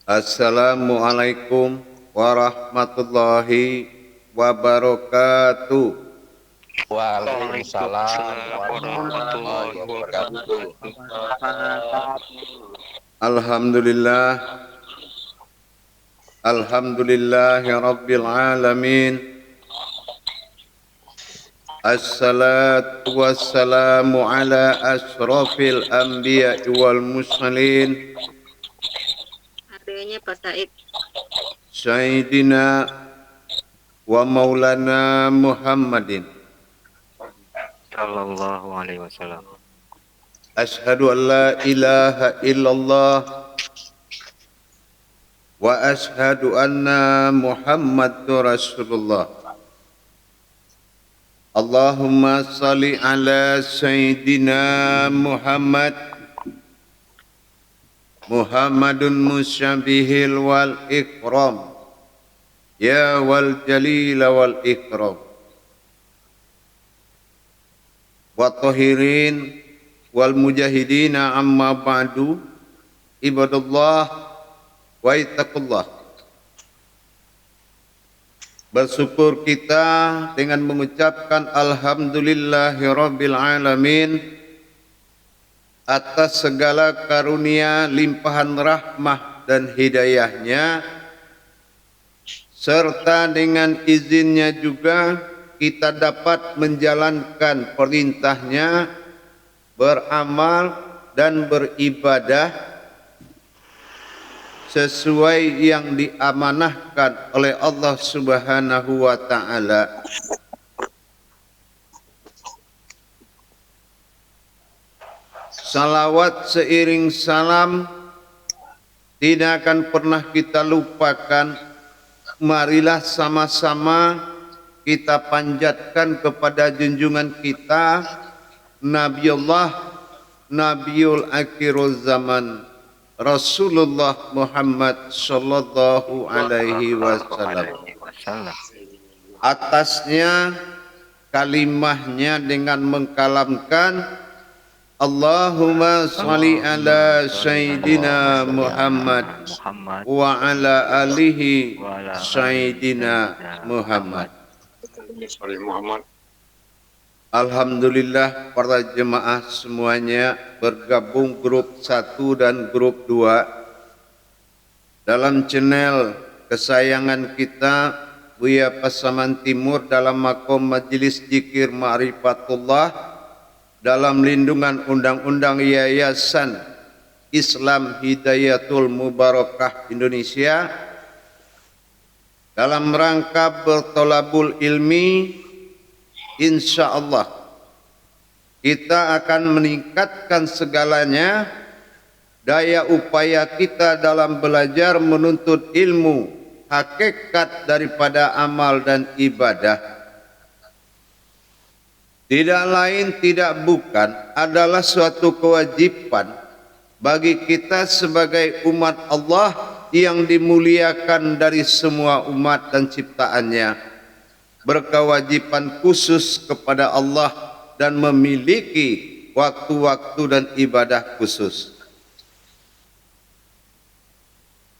Assalamualaikum warahmatullahi wabarakatuh. Waalaikumsalam Warahmatullahi warahmatullahi wabarakatuh. wabarakatuh. Alhamdulillah, alhamdulillahi rabbil alamin. Assalatu wassalamu ala asrafil anbiya wal mursalin Adanya Pak Said. Sayyidina wa maulana Muhammadin. Sallallahu alaihi wasallam. Ashhadu an la ilaha illallah wa ashhadu anna Muhammadur Rasulullah. Allahumma salli ala Sayyidina Muhammadun musyabihil wal ikram, ya wal jalila wal ikram, wa tahirin wal mujahidina amma ba'du, ibadallah wa ittaqullah. Bersyukur kita dengan mengucapkan alhamdulillahirabbil alamin atas segala karunia, limpahan rahmah dan hidayahnya, serta dengan izinnya juga kita dapat menjalankan perintahnya, beramal dan beribadah sesuai yang diamanahkan oleh Allah Subhanahu wa taala. Salawat seiring salam tidak akan pernah kita lupakan. Marilah sama-sama kita panjatkan kepada junjungan kita Nabiullah Nabiul Akhirul Zaman Rasulullah Muhammad sallallahu alaihi wasallam. Atasnya kalimahnya dengan mengkalamkan Allahumma sholli ala Sayyidina Muhammad wa ala alihi Sayyidina Muhammad. Alhamdulillah para jemaah semuanya bergabung grup 1 dan grup 2 dalam channel kesayangan kita Buya Pasaman Timur dalam makom Majelis Zikir Ma'rifatullah dalam lindungan Undang-Undang Yayasan Islam Hidayatul Mubarakah Indonesia dalam rangka bertolabul ilmi. Insya Allah kita akan meningkatkan segalanya daya upaya kita dalam belajar menuntut ilmu, hakikat daripada amal dan ibadah. Tidak lain tidak bukan adalah suatu kewajiban bagi kita sebagai umat Allah yang dimuliakan dari semua umat dan ciptaannya, berkewajiban khusus kepada Allah dan memiliki waktu-waktu dan ibadah khusus.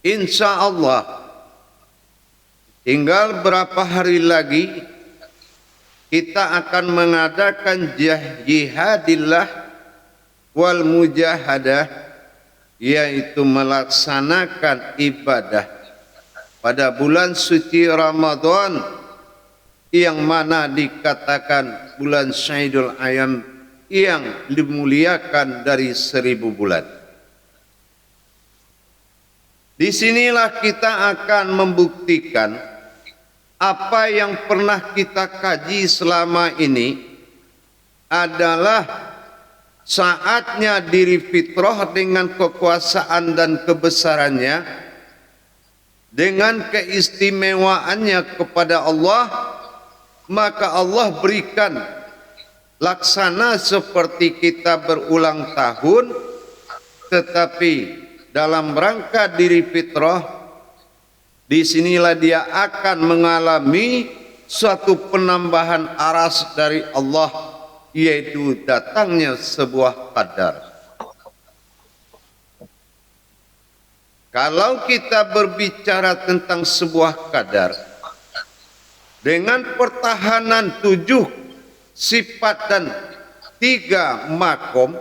Insya Allah tinggal berapa hari lagi kita akan mengadakan jihadillah wal mujahadah, yaitu melaksanakan ibadah pada bulan suci Ramadan yang mana dikatakan bulan Syaidul Ayam yang dimuliakan dari 1000 bulan. Disinilah kita akan membuktikan apa yang pernah kita kaji selama ini adalah saatnya diri fitrah dengan kekuasaan dan kebesarannya, dengan keistimewaannya kepada Allah, maka Allah berikan laksana seperti kita berulang tahun, tetapi dalam rangka diri fitrah, disinilah dia akan mengalami suatu penambahan aras dari Allah, yaitu datangnya sebuah qadar. Kalau kita berbicara tentang sebuah kadar dengan pertahanan 7 sifat dan 3 makom,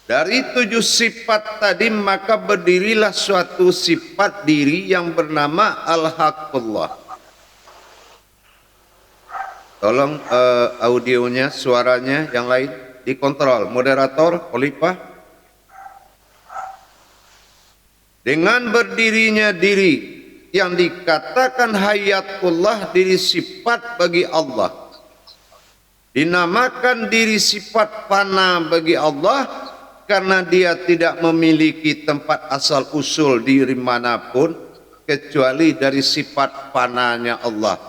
dari 7 sifat tadi maka berdirilah suatu sifat diri yang bernama Al-Haqqullah. Tolong audionya, suaranya yang lain dikontrol. Moderator, Khalifah. Dengan berdirinya diri yang dikatakan hayatullah, diri sifat bagi Allah, dinamakan diri sifat fana bagi Allah karena dia tidak memiliki tempat asal usul diri manapun kecuali dari sifat fananya Allah.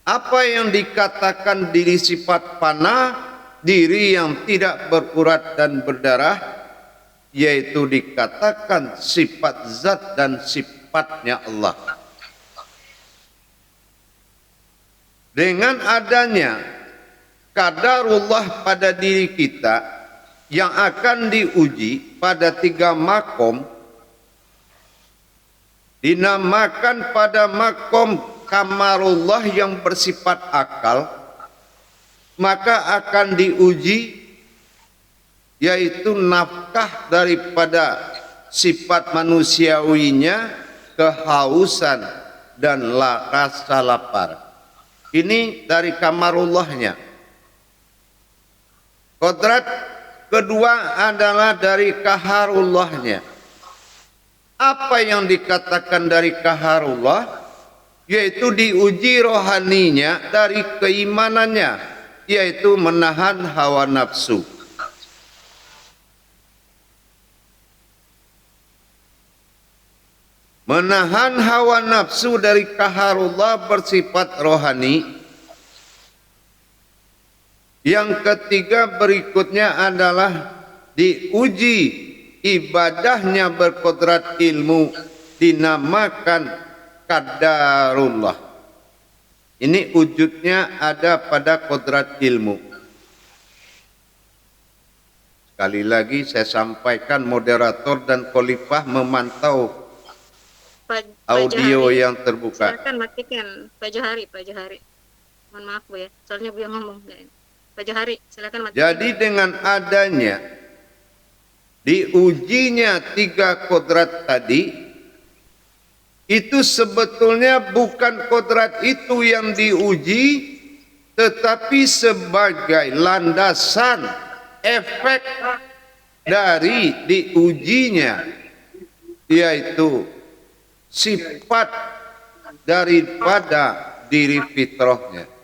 Apa yang dikatakan diri sifat fana? Diri yang tidak berurat dan berdarah, yaitu dikatakan sifat zat dan sifatnya Allah. Dengan adanya qadarullah pada diri kita yang akan diuji pada 3 makom, dinamakan pada makom kamarullah yang bersifat akal, maka akan diuji yaitu nafkah daripada sifat manusiawinya, kehausan dan rasa lapar. Ini dari kamarullahnya. Kodrat kedua adalah dari kaharullahnya. Apa yang dikatakan dari kaharullah? Yaitu diuji rohaninya dari keimanannya, yaitu menahan hawa nafsu. Menahan hawa nafsu dari kaharullah bersifat rohani. Yang ketiga berikutnya adalah diuji ibadahnya berkodrat ilmu, dinamakan qadarullah. Ini wujudnya ada pada kodrat ilmu. Sekali lagi saya sampaikan, moderator dan khalifah memantau audio yang terbuka. Silakan matikan Pak Johari. Mohon maaf Bu ya, soalnya Bu yang ngomong. Pak Johari, silakan matikan. Jadi dengan adanya diujinya 3 kodrat tadi, itu sebetulnya bukan kodrat itu yang diuji, tetapi sebagai landasan efek dari diujinya, yaitu sifat daripada diri fitrahnya.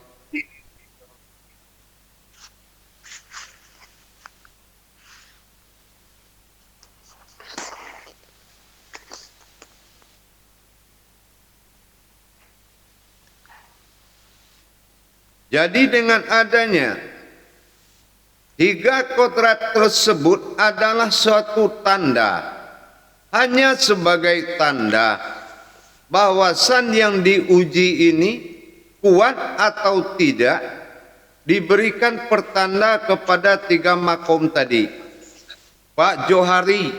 Jadi dengan adanya 3 kodrat tersebut adalah suatu tanda, hanya sebagai tanda bahwasan yang diuji ini kuat atau tidak, diberikan pertanda kepada 3 makom tadi. Pak Johari,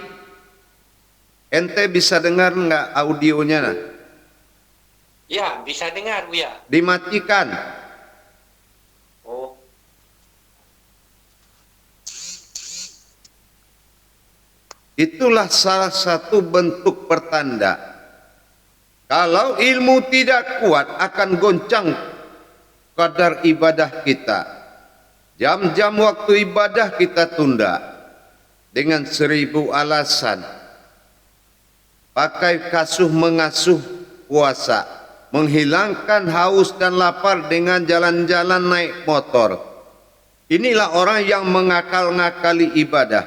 ente bisa dengar nggak audionya? Ya, bisa dengar Bu ya. Dimatikan. Oh. Itulah salah satu bentuk pertanda. Kalau ilmu tidak kuat akan goncang kadar ibadah kita. Jam-jam waktu ibadah kita tunda dengan 1000 alasan. Pakai kasuh mengasuh puasa, menghilangkan haus dan lapar dengan jalan-jalan naik motor. Inilah orang yang mengakal-ngakali ibadah.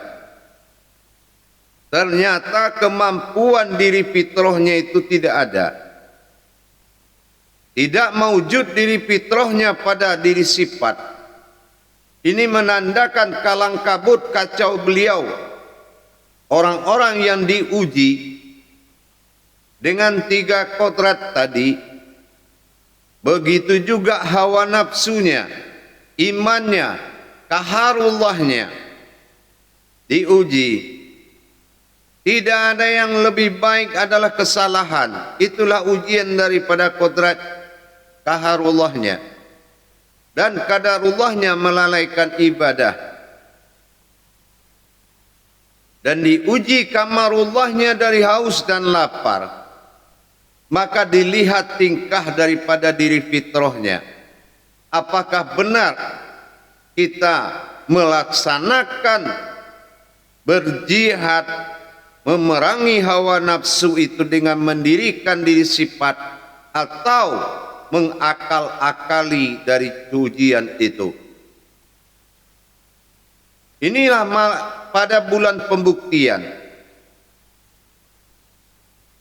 Ternyata kemampuan diri fitrahnya itu tidak ada. Tidak mewujud diri fitrahnya pada diri sifat. Ini menandakan kalang kabut kacau beliau. Orang-orang yang diuji dengan 3 kodrat tadi, begitu juga hawa nafsunya, imannya, kaharullahnya. diuji. Tidak ada yang lebih baik adalah kesalahan. Itulah ujian daripada kodrat kaharullahnya. Dan kadarullahnya melalaikan ibadah. Dan diuji kamarullahnya dari haus dan lapar. Maka dilihat tingkah daripada diri fitrahnya. Apakah benar kita melaksanakan berjihad, memerangi hawa nafsu itu dengan mendirikan diri sifat, atau mengakal-akali dari ujian itu. Inilah pada bulan pembuktian.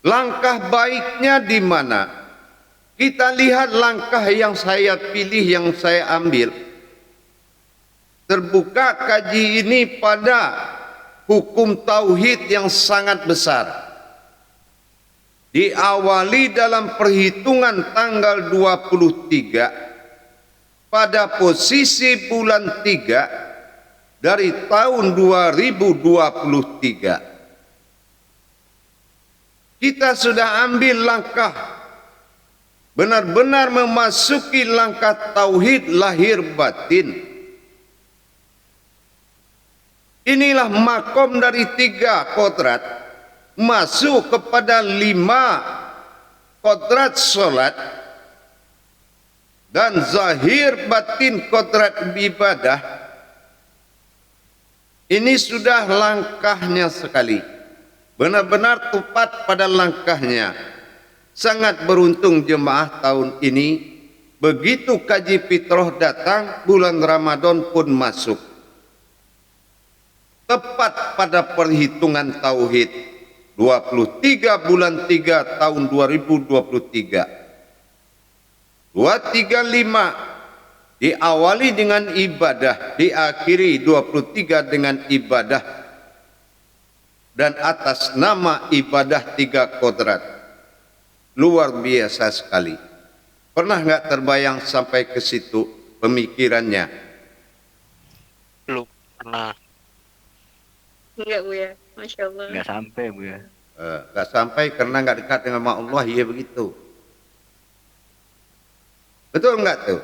Langkah baiknya di mana? Kita lihat langkah yang saya pilih, yang saya ambil. Terbuka kaji ini pada hukum tauhid yang sangat besar. Diawali dalam perhitungan tanggal 23 pada posisi bulan 3 dari tahun 2023. Kita sudah ambil langkah benar-benar memasuki langkah tauhid lahir batin. Inilah makom dari 3 kodrat masuk kepada 5 kodrat solat dan zahir batin kodrat ibadah. Ini sudah langkahnya sekali. Benar-benar tepat pada langkahnya. Sangat beruntung jemaah tahun ini. Begitu kaji fitrah datang, bulan Ramadan pun masuk. Tepat pada perhitungan tauhid 23 bulan 3 tahun 2023. 235 diawali dengan ibadah, diakhiri 23 dengan ibadah, dan atas nama ibadah 3 kodrat. Luar biasa sekali. Pernah nggak terbayang sampai ke situ pemikirannya? Belum pernah. Enggak Bu ya, Masya Allah. Nggak sampai Bu ya. Nggak sampai karena nggak dekat dengan Allah, ya begitu. Betul nggak tuh?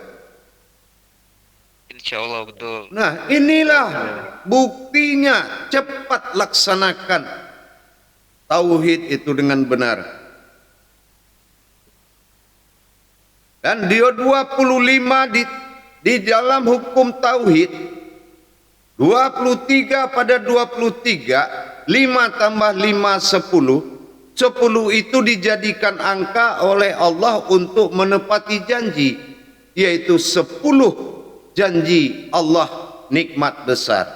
Insya Allah betul. Nah, inilah buktinya. Cepat laksanakan tauhid itu dengan benar. Dan dia 25 di dalam hukum tauhid, 23 pada 23, 5 tambah 5 10. 10 itu dijadikan angka oleh Allah untuk menepati janji, yaitu 10 janji Allah nikmat besar.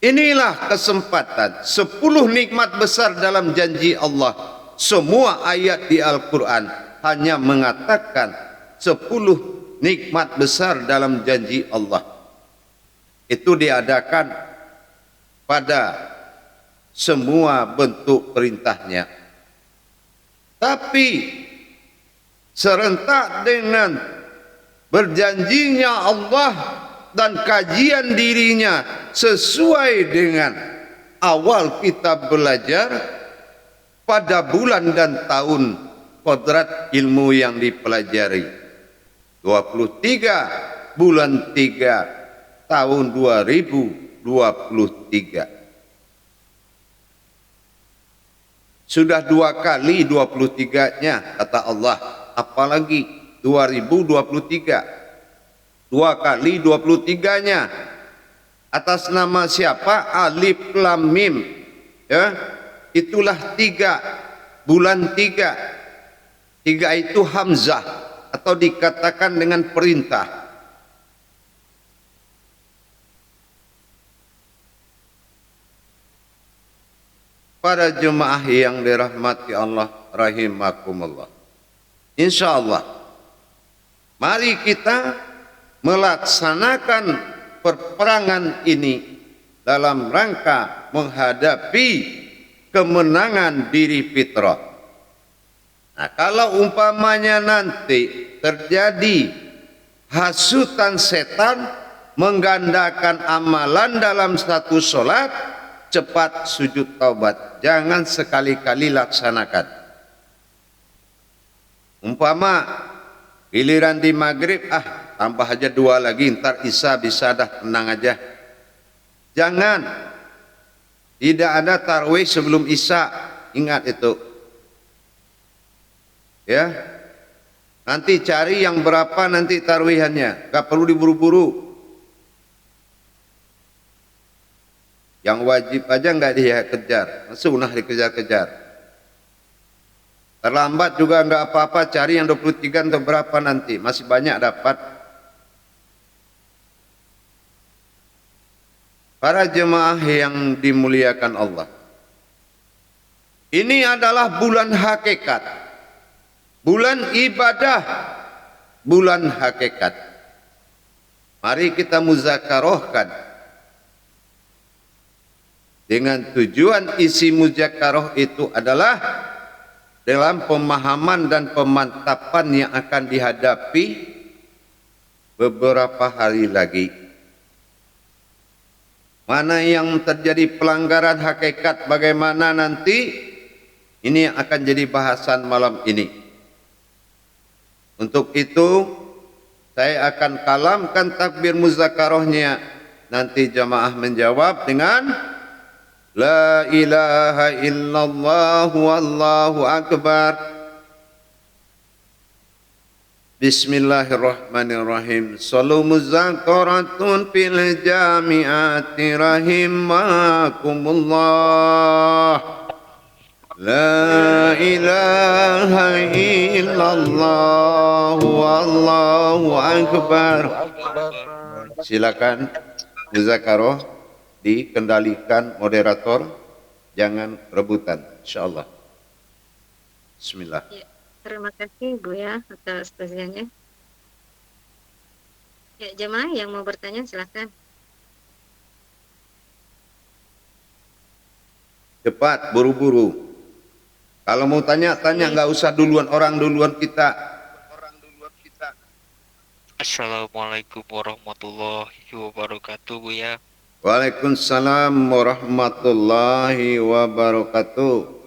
Inilah kesempatan 10 nikmat besar dalam janji Allah. Semua ayat di Al-Quran hanya mengatakan 10 nikmat besar dalam janji Allah. Itu diadakan pada semua bentuk perintahnya. Tapi serentak dengan berjanjinya Allah dan kajian dirinya sesuai dengan awal kita belajar pada bulan dan tahun kodrat ilmu yang dipelajari. 23 bulan 3 tahun 2023. Sudah 2 kali 23-nya kata Allah, apalagi 2023. 2 kali 23-nya. Atas nama siapa? Alif Lam Mim. Ya, itulah 3 bulan 3. 3 itu hamzah atau dikatakan dengan perintah. Para jemaah yang dirahmati Allah rahimakumullah. Insyaallah mari kita melaksanakan perperangan ini dalam rangka menghadapi kemenangan diri fitrah. Nah, kalau umpamanya nanti terjadi hasutan setan, menggandakan amalan dalam satu solat, cepat sujud taubat. Jangan sekali-kali laksanakan. Umpama giliran di maghrib, tambah aja 2 lagi, ntar isya bisa dah, tenang aja. Jangan. Tidak ada tarawih sebelum isya. Ingat itu. Ya. Nanti cari yang berapa nanti tarawihnya. Gak perlu diburu-buru. Yang wajib aja nggak dia kejar, sunnah dikejar-kejar. Terlambat juga nggak apa-apa, cari yang 23 atau berapa nanti, masih banyak dapat. Para jemaah yang dimuliakan Allah, ini adalah bulan hakikat, bulan ibadah, bulan hakikat. Mari kita muzakarohkan. Dengan tujuan isi muzakaroh itu adalah dalam pemahaman dan pemantapan yang akan dihadapi beberapa hari lagi. Mana yang terjadi pelanggaran hakikat bagaimana nanti, ini yang akan jadi bahasan malam ini. Untuk itu saya akan kalamkan takbir muzakarohnya. Nanti jamaah menjawab dengan La ilaha illallah wallahu akbar. Bismillahirrahmanirrahim. Sallu muzakaratun fil jami'ati rahimakumullah. La ilaha illallah wallahu akbar. Silakan muzakaroh dikendalikan moderator, jangan rebutan, insyaallah. Bismillah. Ya, terima kasih Bu ya atas tausiahnya. Ya, jemaah yang mau bertanya silakan. Cepat, buru-buru. Kalau mau tanya-tanya nggak usah duluan orang, duluan kita. Assalamualaikum warahmatullahi wabarakatuh, Bu ya. Waalaikumsalam warahmatullahi wabarakatuh.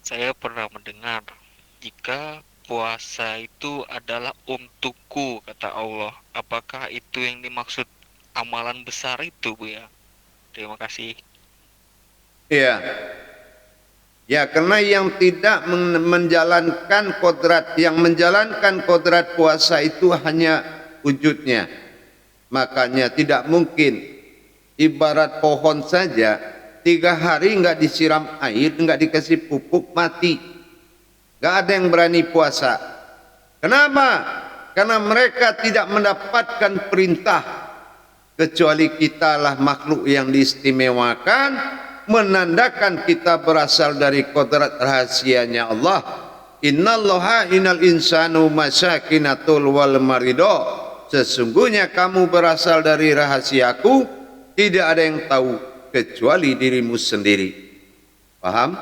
Saya pernah mendengar jika puasa itu adalah untukku, kata Allah. Apakah itu yang dimaksud amalan besar itu, Bu ya? Terima kasih. Iya. Ya, karena yang tidak menjalankan kodrat, yang menjalankan kodrat puasa itu hanya wujudnya. Makanya tidak mungkin ibarat pohon saja 3 hari nggak disiram air, nggak dikasih pupuk, mati. Nggak ada yang berani puasa. Kenapa? Karena mereka tidak mendapatkan perintah. Kecuali kitalah makhluk yang diistimewakan, menandakan kita berasal dari kodrat rahasianya Allah. Innallaha innal insanu masyakinatul wal marido. Sesungguhnya kamu berasal dari rahasiaku, tidak ada yang tahu kecuali dirimu sendiri. Paham?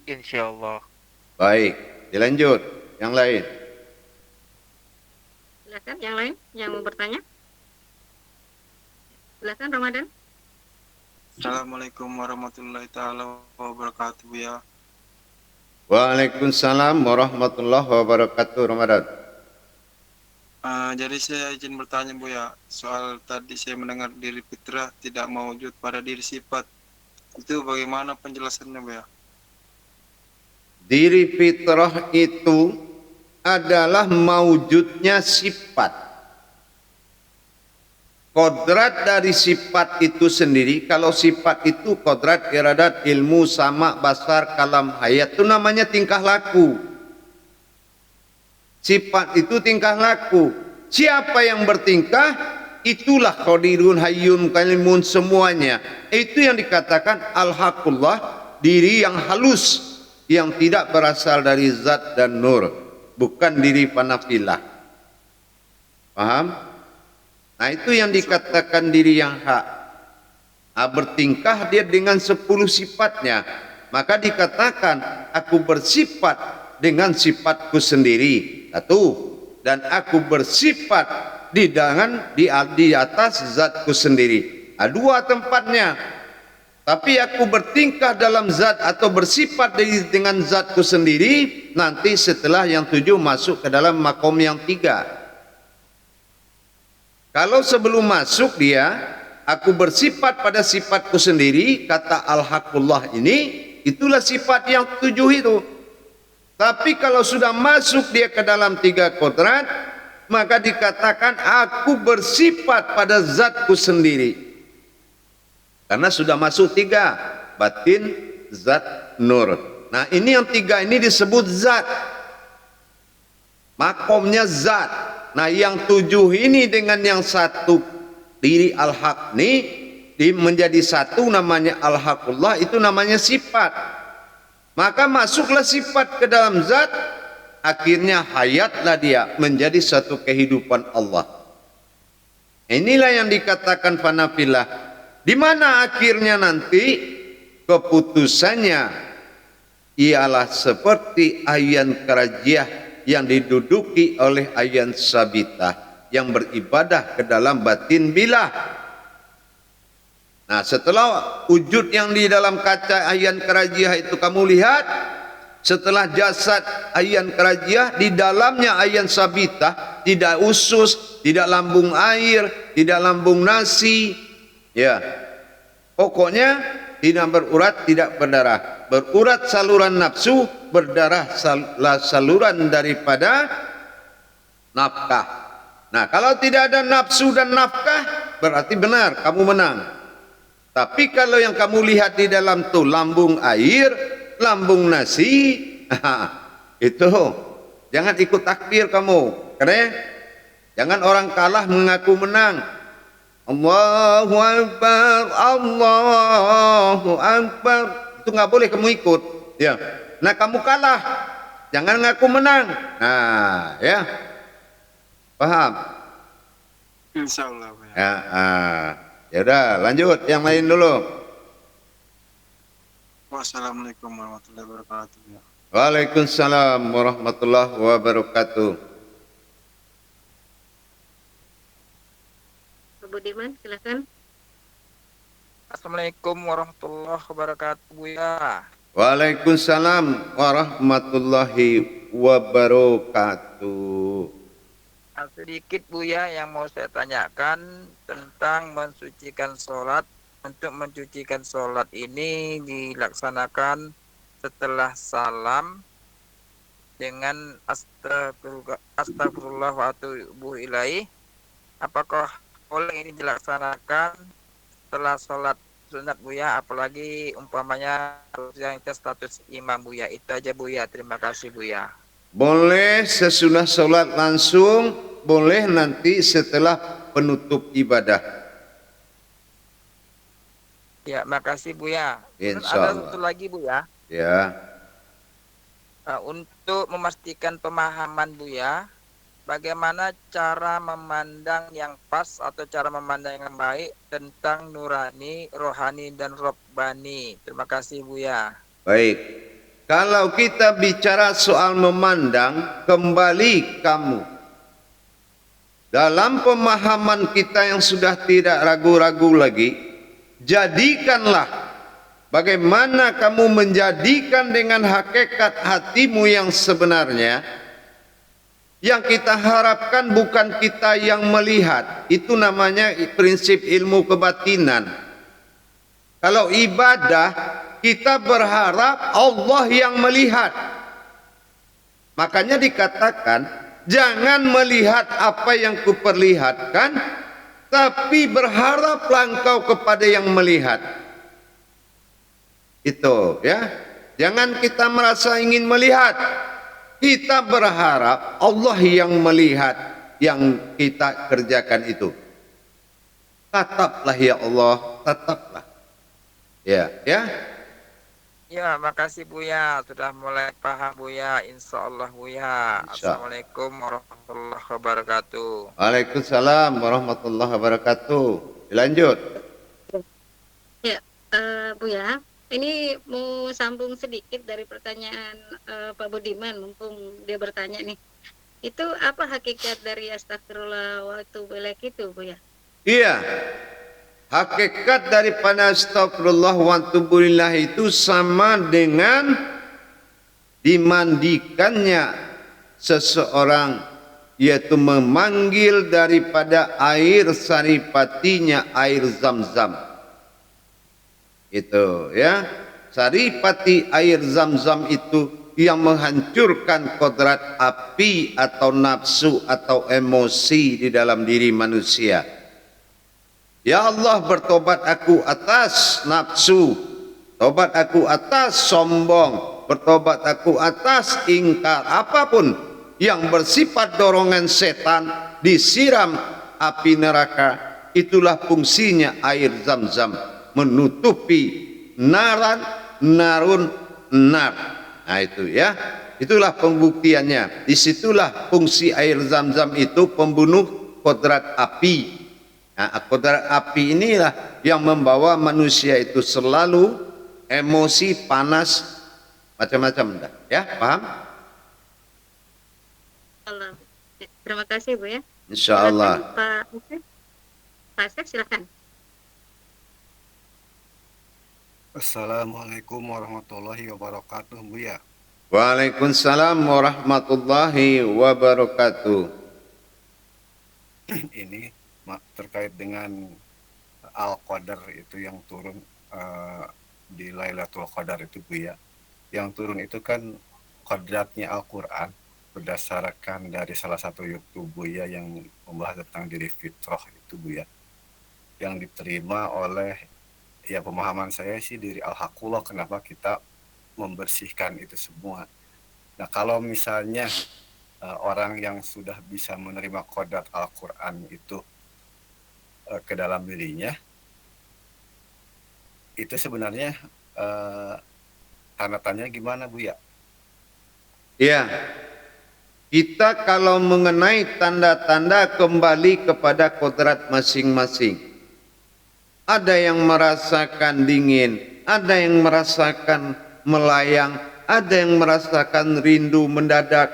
Insyaallah. Baik, dilanjut. Yang lain. Silakan yang lain yang mau bertanya. Silakan Ramadan. Assalamualaikum warahmatullahi taala wabarakatuh ya. Waalaikumsalam warahmatullahi wabarakatuh. Ramadan. Jadi saya izin bertanya Bu ya, soal tadi saya mendengar diri fitrah tidak mewujud pada diri sifat, itu bagaimana penjelasannya Bu ya? Diri fitrah itu adalah mewujudnya sifat. Kodrat dari sifat itu sendiri, kalau sifat itu kodrat, iradat, ilmu, sama, basar, kalam, hayat, itu namanya tingkah laku. Sifat itu tingkah laku. Siapa yang bertingkah, itulah qadirun, hayyun, kalimun, semuanya. Itu yang dikatakan al-haqullah, diri yang halus, yang tidak berasal dari zat dan nur, bukan diri panafilah. Paham? Nah, itu yang dikatakan diri yang hak. Bertingkah dia dengan 10 sifatnya. Maka dikatakan aku bersifat dengan sifatku sendiri. Satu. dan aku bersifat di atas zatku sendiri. Dua tempatnya. Tapi aku bertingkah dalam zat atau bersifat dengan zatku sendiri, nanti setelah yang 7 masuk ke dalam makom yang 3. Kalau sebelum masuk dia, aku bersifat pada sifatku sendiri, kata Al-Haqqullah ini, itulah sifat yang 7 itu. Tapi kalau sudah masuk dia ke dalam 3 kodrat, maka dikatakan aku bersifat pada zatku sendiri. Karena sudah masuk 3, batin, zat, nur. Nah ini yang 3 ini disebut zat. Makomnya zat. Nah yang 7 ini dengan yang 1 diri al-haq ini menjadi 1 namanya al-haqullah, itu namanya sifat. Maka masuklah sifat ke dalam zat, akhirnya hayatlah dia menjadi satu kehidupan Allah. Inilah yang dikatakan fanafillah. Di mana akhirnya nanti keputusannya ialah seperti ayan karajiah yang diduduki oleh ayan sabitah yang beribadah ke dalam batin bilah. Nah setelah wujud yang di dalam kaca ayan karajiah itu kamu lihat, setelah jasad ayan karajiah, di dalamnya ayan sabitah, tidak usus, tidak lambung air, tidak lambung nasi, ya, pokoknya tidak berurat, tidak berdarah. Berurat saluran nafsu, berdarah saluran daripada nafkah. Nah, kalau tidak ada nafsu dan nafkah, berarti benar kamu menang. Tapi kalau yang kamu lihat di dalam tuh lambung air, lambung nasi, itu jangan ikut takbir kamu. Karena jangan orang kalah mengaku menang. Allahu Akbar, Allahu Akbar, itu nggak boleh kamu ikut, ya. Nah kamu kalah, jangan ngaku menang. Nah, ya, paham? Insya Allah. Ya, ya udah, lanjut yang lain dulu. Wassalamualaikum warahmatullahi wabarakatuh. Waalaikumsalam warahmatullahi wabarakatuh. Budiman, silakan. Assalamualaikum warahmatullahi wabarakatuh, Buya. Waalaikumsalam warahmatullahi wabarakatuh. Sedikit Buya yang mau saya tanyakan tentang mensucikan sholat. Untuk mencucikan sholat ini dilaksanakan setelah salam dengan astagfirullah wa atubu ilaih. Apakah boleh ini dilaksanakan setelah sholat sunat Buya, apalagi umpamanya yang itu status imam Buya? Itu aja Buya, terima kasih Buya. Boleh sesudah sholat langsung, boleh nanti setelah penutup ibadah. Ya, makasih Buya. Insya Ada Allah. satu lagi Buya. Ya, Untuk memastikan pemahaman Buya, bagaimana cara memandang yang pas atau cara memandang yang baik tentang nurani, rohani, dan robbani? Terima kasih Buya. baik. Kalau kita bicara soal memandang, kembali kamu dalam pemahaman kita yang sudah tidak ragu-ragu lagi, jadikanlah bagaimana kamu menjadikan dengan hakikat hatimu yang sebenarnya. Yang kita harapkan bukan kita yang melihat. Itu namanya prinsip ilmu kebatinan. Kalau ibadah, kita berharap Allah yang melihat. Makanya dikatakan, jangan melihat apa yang kuperlihatkan, tapi berharaplah engkau kepada yang melihat. Itu ya. Jangan kita merasa ingin melihat. Kita berharap Allah yang melihat yang kita kerjakan itu. Tataplah ya Allah, tataplah. Ya, ya. Ya, makasih Buya, sudah mulai paham Buya, insya Allah Buya. Insya. Assalamualaikum warahmatullahi wabarakatuh. Waalaikumsalam warahmatullahi wabarakatuh. Lanjut. Ya, Buya, ini mau sambung sedikit dari pertanyaan Pak Budiman, mumpung dia bertanya nih. Itu apa hakikat dari astagfirullah wa atubu ilaik itu, Buya? Iya, hakikat daripada astagfirullah wa atubu ilaih itu sama dengan dimandikannya seseorang, yaitu memanggil daripada air saripatinya air zam-zam. Itu ya, saripati air zam-zam itu yang menghancurkan kodrat api atau nafsu atau emosi di dalam diri manusia. Ya Allah, bertobat aku atas nafsu, tobat aku atas sombong, bertobat aku atas ingkar, apapun yang bersifat dorongan setan disiram api neraka. Itulah fungsinya air zam-zam, menutupi narun nar. Nah itu ya, itulah pembuktiannya. Disitulah fungsi air zam-zam itu, pembunuh kodrat api. Nah, kodrat api inilah yang membawa manusia itu selalu emosi, panas, macam-macam dah. Ya, paham? Allah. Ya, terima kasih, Bu ya. Insya Allah. Silakan, Pak Asep. Pak Asep, silakan. Assalamualaikum warahmatullahi wabarakatuh, Buya. Waalaikumsalam warahmatullahi wabarakatuh. Ini terkait dengan Al-Qadar itu yang turun di Lailatul Qadar itu, Buya. Yang turun itu kan kodratnya Al-Quran berdasarkan dari salah satu YouTube, Buya, yang membahas tentang diri fitrah itu, Buya. Yang diterima oleh, ya pemahaman saya sih, dari Al-Haqullah, kenapa kita membersihkan itu semua. Nah kalau misalnya orang yang sudah bisa menerima kodrat Al-Quran itu ke dalam dirinya, itu sebenarnya tanda-tandanya gimana, Buya? Ya, kita kalau mengenai tanda-tanda kembali kepada kodrat masing-masing. Ada yang merasakan dingin, ada yang merasakan melayang, ada yang merasakan rindu mendadak,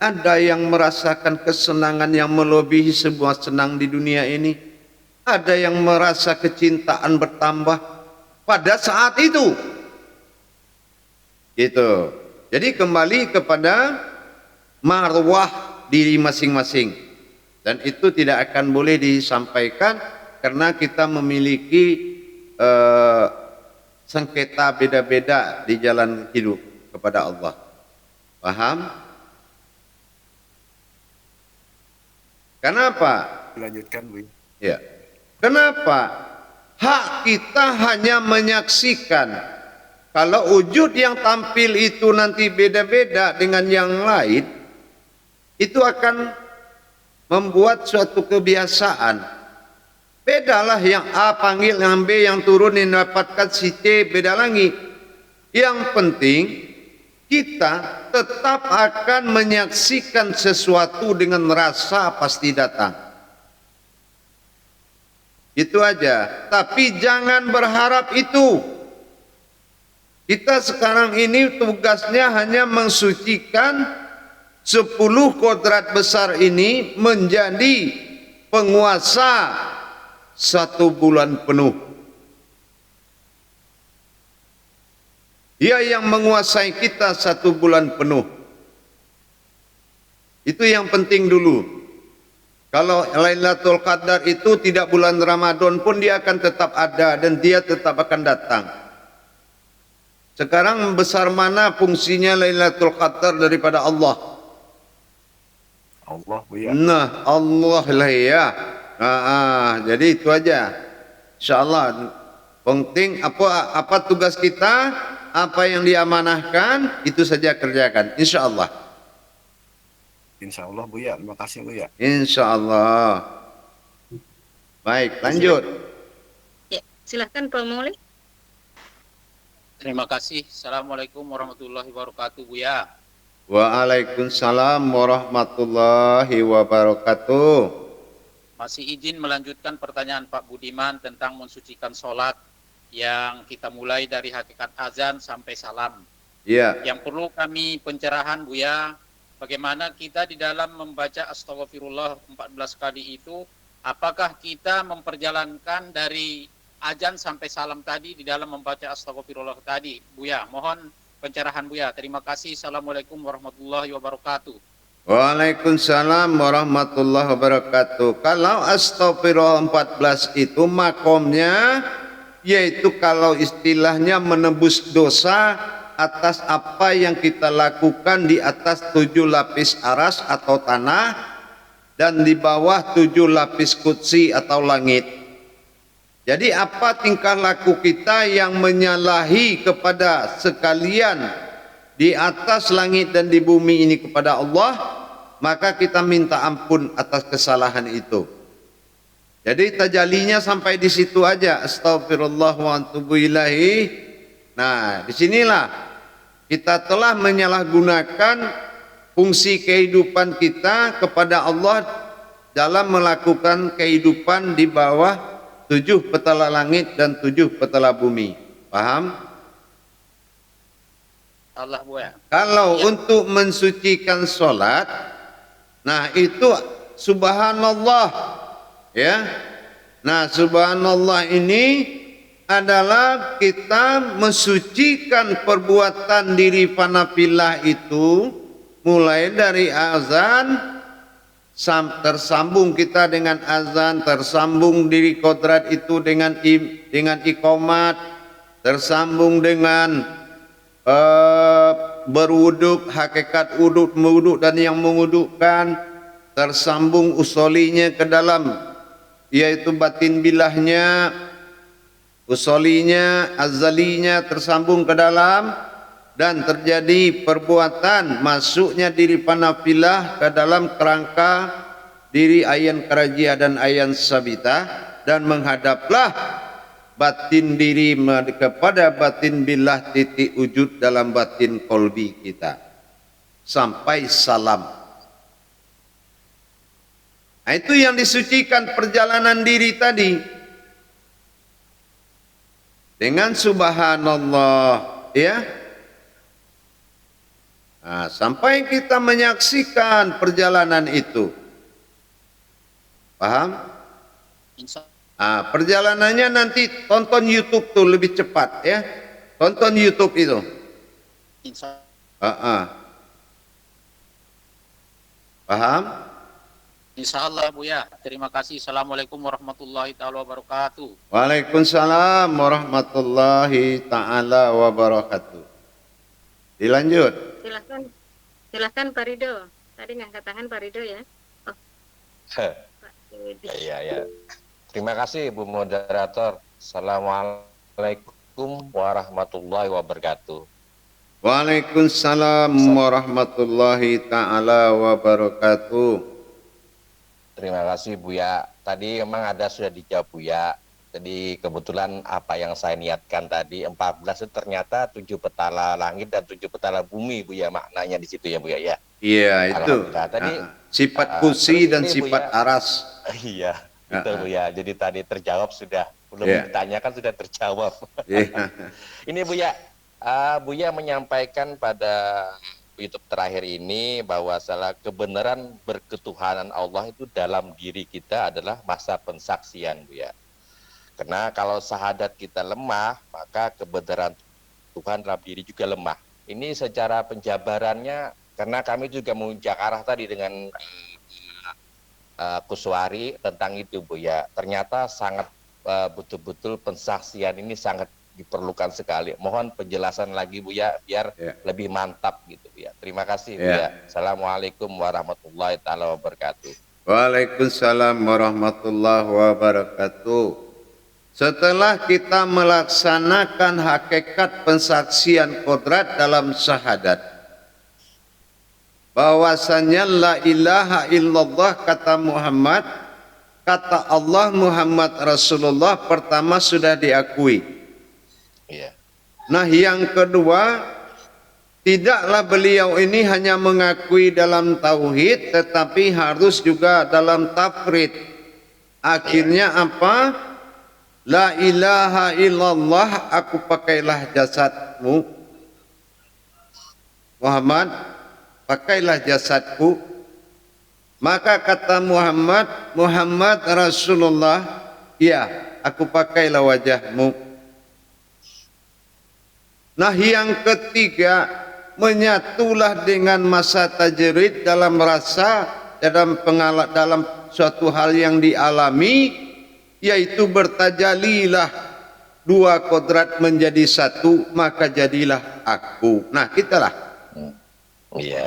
ada yang merasakan kesenangan yang melebihi sebuah senang di dunia ini, ada yang merasa kecintaan bertambah pada saat itu. Gitu. Jadi kembali kepada marwah diri masing-masing, dan itu tidak akan boleh disampaikan karena kita memiliki sengketa beda-beda di jalan hidup kepada Allah. Paham? Kenapa? Lanjutkan, Bu. Ya. Kenapa? Hak kita hanya menyaksikan. Kalau wujud yang tampil itu nanti beda-beda dengan yang lain, itu akan membuat suatu kebiasaan. Bedalah yang A panggil, yang B yang turun, yang dapatkan si C beda lagi. Yang penting kita tetap akan menyaksikan sesuatu dengan rasa pasti datang. Itu aja. Tapi jangan berharap itu. Kita sekarang ini tugasnya hanya mensucikan 10 kodrat besar ini menjadi penguasa 1 bulan penuh. Dia yang menguasai kita 1 bulan penuh. Itu yang penting dulu. Kalau Lailatul Qadar itu tidak bulan Ramadan pun dia akan tetap ada dan dia tetap akan datang. Sekarang besar mana fungsinya Lailatul Qadar daripada Allah? Allah, Buya. Nah, Allah lah ya. Jadi itu aja. Insyaallah. Penting apa tugas kita, apa yang diamanahkan itu saja kerjakan. Insyaallah. Insya Allah, Buya. Terima kasih, Buya. Insyaallah. Baik, lanjut. Ya, silahkan Pak Mauli. Terima kasih. Assalamualaikum warahmatullahi wabarakatuh, Buya. Waalaikumsalam warahmatullahi wabarakatuh. Masih izin melanjutkan pertanyaan Pak Budiman tentang mensucikan sholat yang kita mulai dari hakikat azan sampai salam. Ya. Yang perlu kami pencerahan, Buya, bagaimana kita di dalam membaca astagfirullah 14 kali itu, apakah kita memperjalankan dari azan sampai salam tadi di dalam membaca astagfirullah tadi? Buya, mohon pencerahan Buya. Terima kasih. Assalamualaikum warahmatullahi wabarakatuh. Waalaikumsalam warahmatullahi wabarakatuh. Kalau astagfirullah 14 itu makomnya, yaitu kalau istilahnya menebus dosa atas apa yang kita lakukan di atas 7 lapis aras atau tanah dan di bawah 7 lapis kutsi atau langit. Jadi apa tingkah laku kita yang menyalahi kepada sekalian di atas langit dan di bumi ini kepada Allah, maka kita minta ampun atas kesalahan itu. Jadi tajalinya sampai di situ aja, astagfirullah wa atubu ilaihi. Nah, disinilah kita telah menyalahgunakan fungsi kehidupan kita kepada Allah dalam melakukan kehidupan di bawah 7 petala langit dan 7 petala bumi. Paham? Allah Buya. Kalau untuk mensucikan sholat, nah itu subhanallah, ya. Nah, subhanallah ini adalah kita mensucikan perbuatan diri fanafillah itu mulai dari azan tersambung kita dengan azan, tersambung diri kodrat itu dengan iqamat, tersambung dengan berwuduk, hakikat wuduk dan yang mengwudukkan, tersambung usolinya ke dalam, yaitu batin bilahnya, usolinya, azalinya tersambung ke dalam, dan terjadi perbuatan masuknya diri panafilah ke dalam kerangka diri ayan karajia dan ayan sabita, dan menghadaplah batin diri kepada batin bilah titik wujud dalam batin kolbi kita sampai salam. Nah, itu yang disucikan perjalanan diri tadi dengan subhanallah, ya. Nah, sampai kita menyaksikan perjalanan itu. Paham? Nah, perjalanannya nanti tonton YouTube tuh lebih cepat, ya. Tonton YouTube itu. Paham? Insyaallah Buya. Terima kasih. Assalamualaikum warahmatullahi taala wabarakatuh. Waalaikumsalam warahmatullahi taala wabarakatuh. Dilanjut. Silahkan Pak Rido. Tadi ngangkat tangan Pak Rido, ya. Oh. Pak Yudi. Iya. Terima kasih Bu Moderator. Assalamualaikum warahmatullahi wabarakatuh. Waalaikumsalam warahmatullahi taala wabarakatuh. Terima kasih Buya. Tadi memang sudah dijawab Buya. Jadi kebetulan apa yang saya niatkan tadi 14 itu ternyata 7 petala langit dan 7 petala bumi Buya, maknanya di situ ya Buya ya. Iya itu. Tadi sifat kursi dan sifat Buya, aras. Iya, betul Buya. Jadi tadi terjawab sudah. Belum ditanyakan sudah terjawab. Ini Buya, Buya menyampaikan pada YouTube terakhir ini bahwa salah kebenaran berketuhanan Allah itu dalam diri kita adalah masa pensaksian Buya. Karena kalau syahadat kita lemah, maka kebenaran Tuhan dalam diri juga lemah. Ini secara penjabarannya, karena kami juga menguncak arah tadi dengan Kuswari tentang itu Buya. Ternyata sangat betul-betul pensaksian ini sangat diperlukan sekali. Mohon penjelasan lagi Buya biar lebih mantap gitu Buya. Terima kasih Buya. Assalamualaikum warahmatullahi taala wabarakatuh. Waalaikumsalam warahmatullahi wabarakatuh. Setelah kita melaksanakan hakikat pensaksian kodrat dalam syahadat, bahwasanya la ilaha illallah kata Muhammad, kata Allah Muhammad Rasulullah pertama sudah diakui. Nah yang kedua, tidaklah beliau ini hanya mengakui dalam tauhid, tetapi harus juga dalam tafrid. Akhirnya apa? La ilaha illallah, aku pakailah jasadmu Muhammad pakailah jasadku. Maka kata Muhammad Rasulullah, ya, aku pakailah wajahmu. Nah, yang ketiga, menyatulah dengan masa tajrid dalam rasa, dalam suatu hal yang dialami, yaitu bertajalilah dua kodrat menjadi satu, maka jadilah aku. Nah, kita lah. Iya.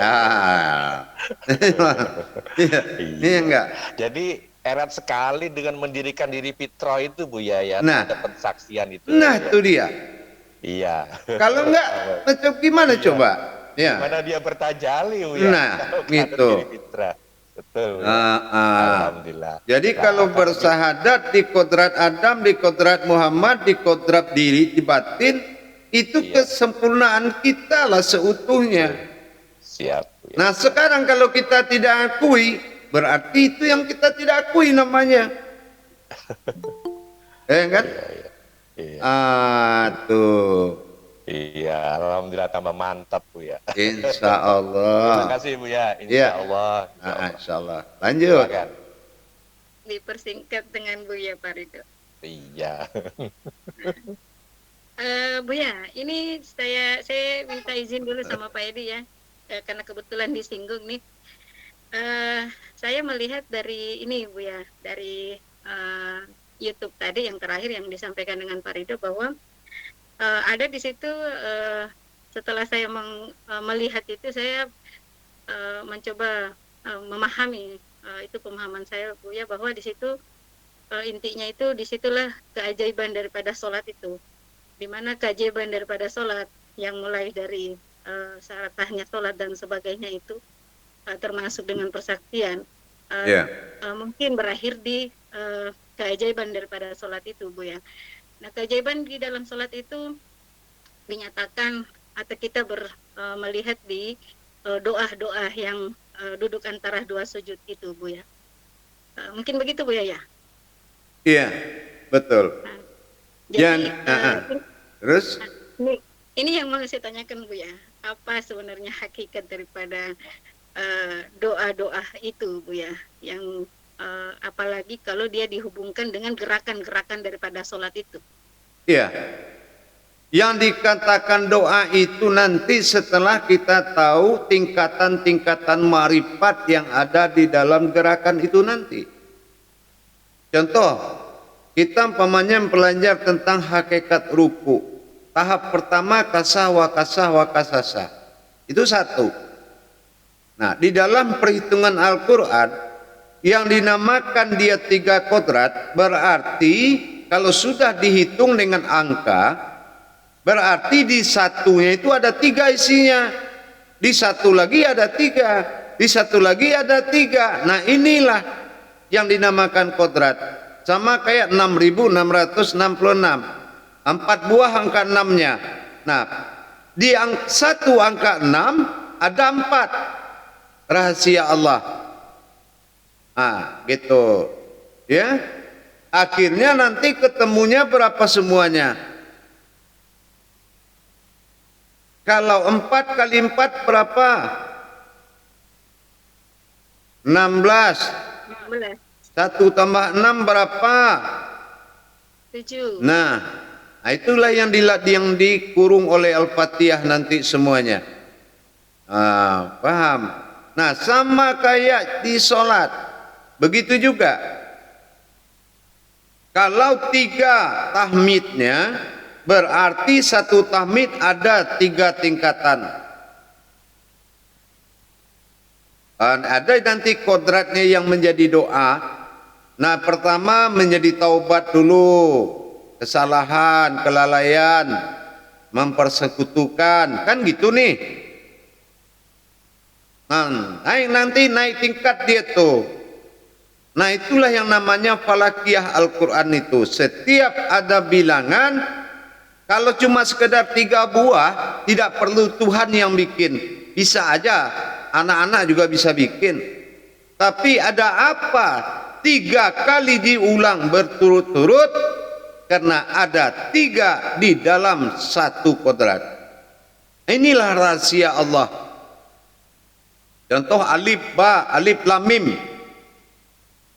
Iya enggak? Jadi erat sekali dengan mendirikan diri Fitra itu Buya ya. Nah, ada pensaksian itu. Nah, ya. itu dia. Iya. Kalau enggak, macam gimana coba? Ya. Gimana dia bertajali Buya? Nah, gitu. Diri Fitra. Betul. Alhamdulillah. Jadi kalau bersahadat di kodrat Adam, di kodrat Muhammad, di kodrat diri, di batin, itu kesempurnaan kita lah seutuhnya. Siap. Ya. Nah, sekarang kalau kita tidak akui, berarti itu yang kita tidak akui namanya. Kan? Iya. Tuh. Iya, alhamdulillah tambah mantap Bu ya. Insya Allah. Terima kasih Bu ya. Insya Allah. Insya Allah. Lanjut. Silakan. Dipersingkat dengan Buya Parido. Iya. Buya, ini saya minta izin dulu sama Pak Edi ya, karena kebetulan disinggung nih. Saya melihat dari ini Buya, dari YouTube tadi yang terakhir yang disampaikan dengan Pak Ridho bahwa ada di situ, setelah saya melihat itu, saya mencoba memahami, itu pemahaman saya Buya, bahwa di situ intinya itu disitulah keajaiban daripada sholat itu, dimana keajaiban daripada sholat yang mulai dari syarat sahnya sholat dan sebagainya itu, termasuk dengan persaksian, mungkin berakhir di keajaiban daripada sholat itu Buya. Nah, keajaiban di dalam sholat itu dinyatakan atau kita melihat di doa-doa yang duduk antara dua sujud itu Buya. Mungkin begitu Buya ya? Iya, betul. Nah, jadi, terus? Ini yang mau saya tanyakan Buya, apa sebenarnya hakikat daripada doa-doa itu Buya, yang apalagi kalau dia dihubungkan dengan gerakan-gerakan daripada sholat itu. Iya. Yang dikatakan doa itu nanti setelah kita tahu tingkatan-tingkatan marifat yang ada di dalam gerakan itu nanti. Contoh, kita umpamanya belajar tentang hakikat ruku. Tahap pertama kasah wa kasasa. Itu satu. Nah, di dalam perhitungan Al-Quran yang dinamakan dia 3 kodrat, berarti kalau sudah dihitung dengan angka, berarti di satunya itu ada 3 isinya, di satu lagi ada 3, di satu lagi ada 3. Nah, inilah yang dinamakan kodrat. Sama kayak 6.666, 4 buah angka 6-nya. Nah, di satu angka 6 ada 4 rahasia Allah. Gitu. Ya. Akhirnya nanti ketemunya berapa semuanya? Kalau 4 kali 4 berapa? 16. 1 tambah 6 berapa? 7. Nah, itulah yang dikurung oleh Al-Fatihah nanti semuanya. Paham? Nah, sama kayak di sholat. Begitu juga. Kalau 3 tahmidnya, berarti 1 tahmid ada 3 tingkatan. Dan ada nanti kodratnya yang menjadi doa. Nah, pertama menjadi taubat dulu. Kesalahan, kelalaian, mempersekutukan. Kan gitu nih. Nanti naik tingkat dia tuh. Nah, itulah yang namanya falakiyah Al-Quran itu. Setiap ada bilangan, kalau cuma sekedar 3 buah, tidak perlu Tuhan yang bikin. Bisa aja, anak-anak juga bisa bikin. Tapi ada apa? 3 kali diulang berturut-turut, karena ada 3 di dalam 1 kodrat. Inilah rahasia Allah. Contoh alif ba, alif lam mim.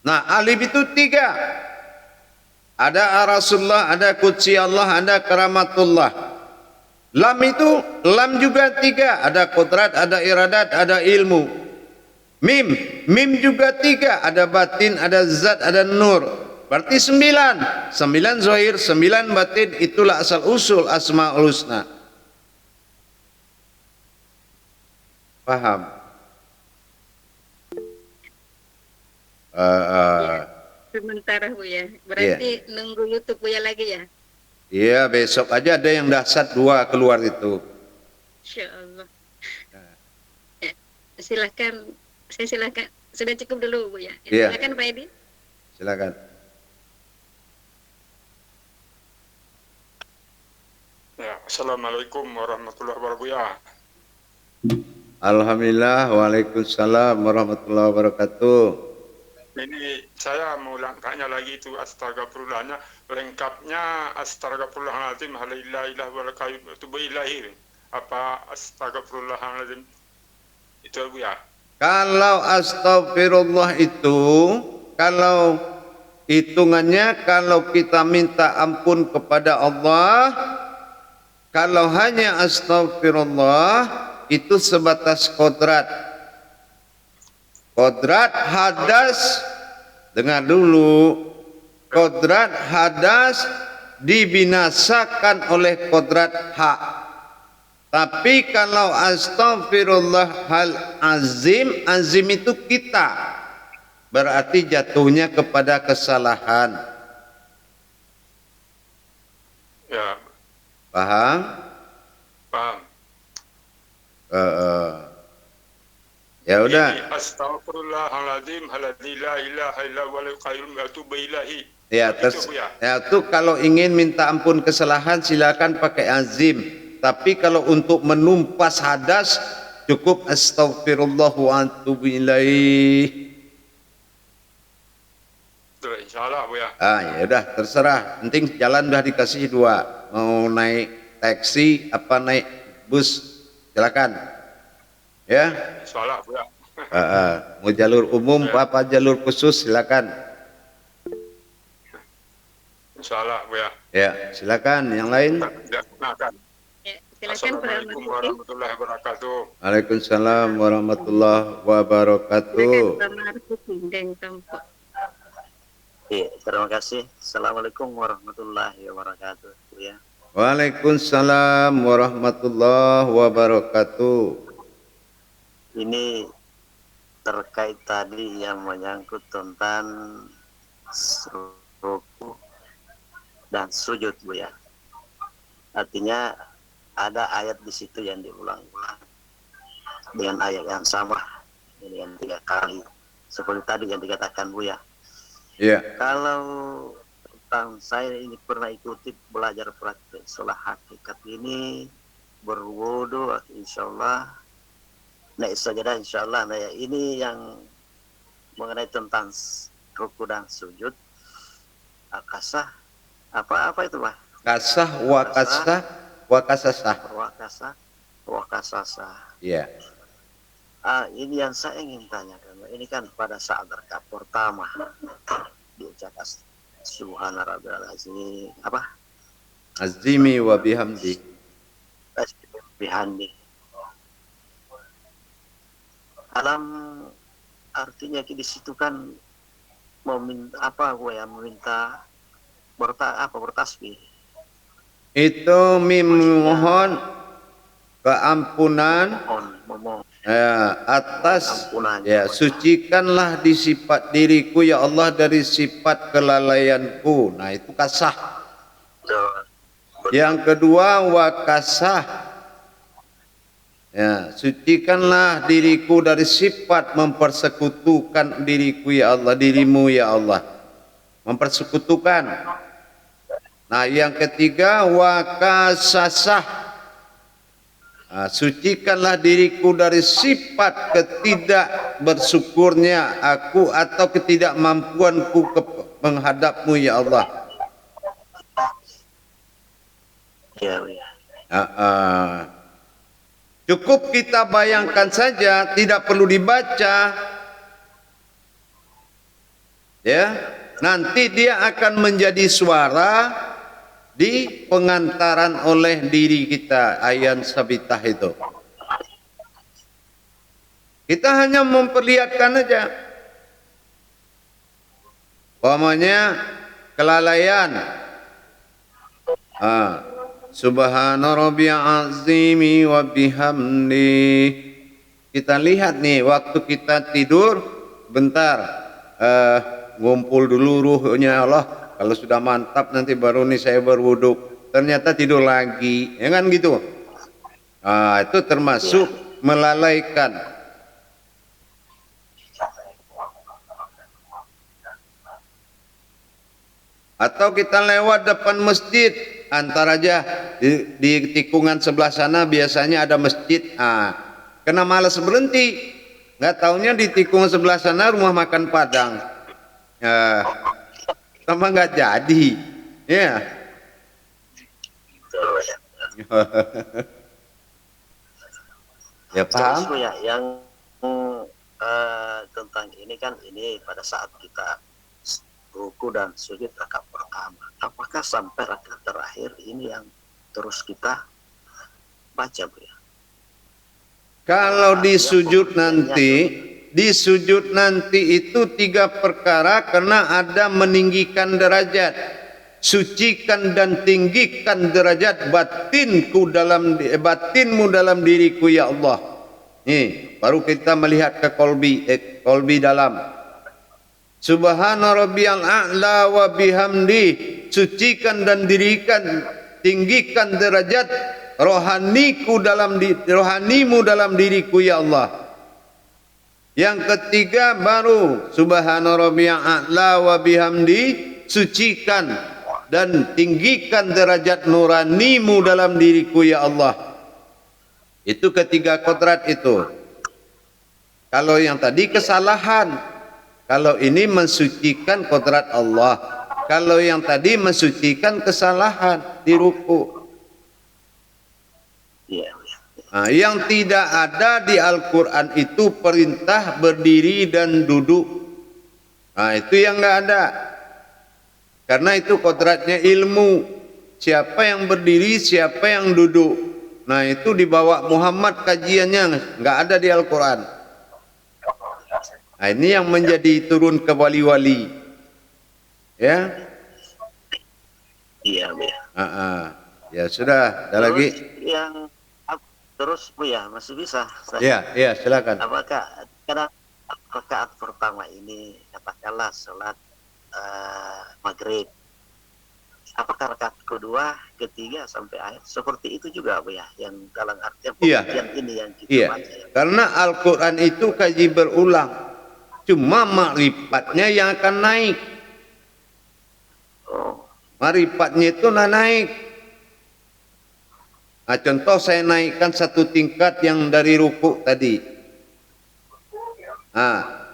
Nah, alif itu 3. Ada Rasulullah, ada Qudsi Allah, ada Karamatullah. Lam itu, lam juga 3. Ada kodrat, ada iradat, ada ilmu. Mim, mim juga 3. Ada batin, ada zat, ada nur. Berarti 9. 9 zahir, 9 batin. Itulah asal usul Asmaul Husna. Paham? Sementara Buya. Berarti nunggu YouTube Buya lagi ya? Iya, besok aja ada yang dahsyat 2 keluar itu. Insya Allah. Ya, silakan, saya silakan. Sudah cukup dulu Buya. Iya. Silakan Pak Edi. Silakan. Ya, Assalamualaikum warahmatullahi wabarakatuh. Alhamdulillah, waalaikumsalam warahmatullahi wabarakatuh. Ini saya mau tanya lagi itu astagfirullahnya, lengkapnya astagfirullahaladzim, la ilaha wal qayyum itu billahi. Apa astagfirullahaladzim itu Bu ya? Kalau astagfirullah itu, kalau hitungannya kalau kita minta ampun kepada Allah, kalau hanya astagfirullah itu sebatas kodrat. Kodrat hadas, dengar dulu, kodrat hadas dibinasakan oleh kodrat hak. Tapi kalau astagfirullahal azim, azim itu kita, berarti jatuhnya kepada kesalahan. Ya. Paham? Paham. Ya udah. Astagfirullahaladzim, la ilaha illa wal qayyum atubu ilaihi. Ya, itu kalau ingin minta ampun kesalahan silakan pakai azim. Tapi kalau untuk menumpas hadas cukup astagfirullah wa atubu ilaih. Insyaallah Bu ya. Ya udah terserah. Penting jalan udah dikasih 2. Mau naik taksi apa naik bus silakan. Ya. Insyaallah Bu ya. Mau jalur umum apa jalur khusus silakan. Insyaallah Bu ya. Ya, silakan yang lain. Assalamualaikum warahmatullahi wabarakatuh. Waalaikumsalam warahmatullahi wabarakatuh. Iya, terima kasih. Assalamualaikum warahmatullahi wabarakatuh. Ya. Waalaikumsalam warahmatullahi wabarakatuh. Ini terkait tadi yang menyangkut tentang ruku dan sujud Bu ya. Artinya ada ayat di situ yang diulang-ulang dengan ayat yang sama, ini yang 3 kali seperti tadi yang dikatakan Bu ya. Iya. Kalau tentang saya ini pernah ikuti belajar praktek sholat hakikat ini berwudu insyaallah. Nah sajadah insyaallah. Nah ini yang mengenai tentang ruku dan sujud. Akasah apa itu Pak? Kasah wakasasa. Iya. Ini yang saya ingin tanyakan. Ini kan pada saat rakaat pertama diucapkan subhana rabbil azim apa? Azimi wa bihamdi. Bihamdi. Alam artinya di situ kan meminta meminta bertasbih. Itu memohon keampunan atas ya, sucikanlah di sifat diriku ya Allah dari sifat kelalaianku. Nah itu kasah. Yang kedua wakasah, ya, sucikanlah diriku dari sifat mempersekutukan diriku ya Allah, dirimu ya Allah, mempersekutukan. Nah yang ketiga wakasasah, sucikanlah diriku dari sifat ketidak bersyukurnya aku atau ketidakmampuanku menghadapmu ya Allah. Ya. Cukup kita bayangkan saja, tidak perlu dibaca. Ya, nanti dia akan menjadi suara di pengantaran oleh diri kita, ayan sabitah itu. Kita hanya memperlihatkan aja. Umpamanya kelalaian. Subhana rabbiyal azimi wa bihamdi. Kita lihat nih, waktu kita tidur, bentar, ngumpul dulu ruhnya Allah. Kalau sudah mantap nanti baru nih saya berwudu. Ternyata tidur lagi, ya kan gitu. Itu termasuk melalaikan. Atau kita lewat depan masjid, antar aja di tikungan sebelah sana biasanya ada masjid. Kena malas berhenti, nggak taunya di tikungan sebelah sana rumah makan Padang. Sama nggak jadi, ya. Ya paham? Terus ya, yang tentang ini kan ini pada saat kita ruku dan sujud rakaat pertama. Apakah sampai rakaat terakhir ini yang terus kita baca, Bu ya? Kalau di sujud nanti itu 3 perkara, karena ada meninggikan derajat, sucikan dan tinggikan derajat batinmu dalam diriku ya Allah. Nih, baru kita melihat ke kolbi dalam. Subhana rabbiyal a'la wa bihamdi, sucikan dan tinggikan derajat rohanimu dalam diriku ya Allah. Yang ketiga baru subhana rabbiyal a'la wa bihamdi, sucikan dan tinggikan derajat nuranimu dalam diriku ya Allah. Itu ketiga kodrat itu. Kalau yang tadi kesalahan, kalau ini mensucikan kodrat Allah. Kalau yang tadi mensucikan kesalahan di ruku. Yang tidak ada di Al-Quran itu perintah berdiri dan duduk. Itu yang nggak ada. Karena itu kodratnya ilmu. Siapa yang berdiri, siapa yang duduk. Itu dibawa Muhammad kajiannya, nggak ada di Al-Quran. Ini yang menjadi turun ke wali-wali. Ya. Iya, Bu ya. Ya sudah, ada lagi. Terus Bu ya, masih bisa saya? Ya, silakan. Apakah kadang rakaat pertama ini katakanlah salat maghrib, apakah rakaat kedua, ketiga sampai akhir seperti itu juga Bu ya, yang dalam artian pengajian ini yang kita baca ya? Karena Al-Quran itu kaji berulang. Cuma makrifatnya yang akan naik. Makrifatnya itu naik. Contoh saya naikkan 1 tingkat yang dari ruku tadi.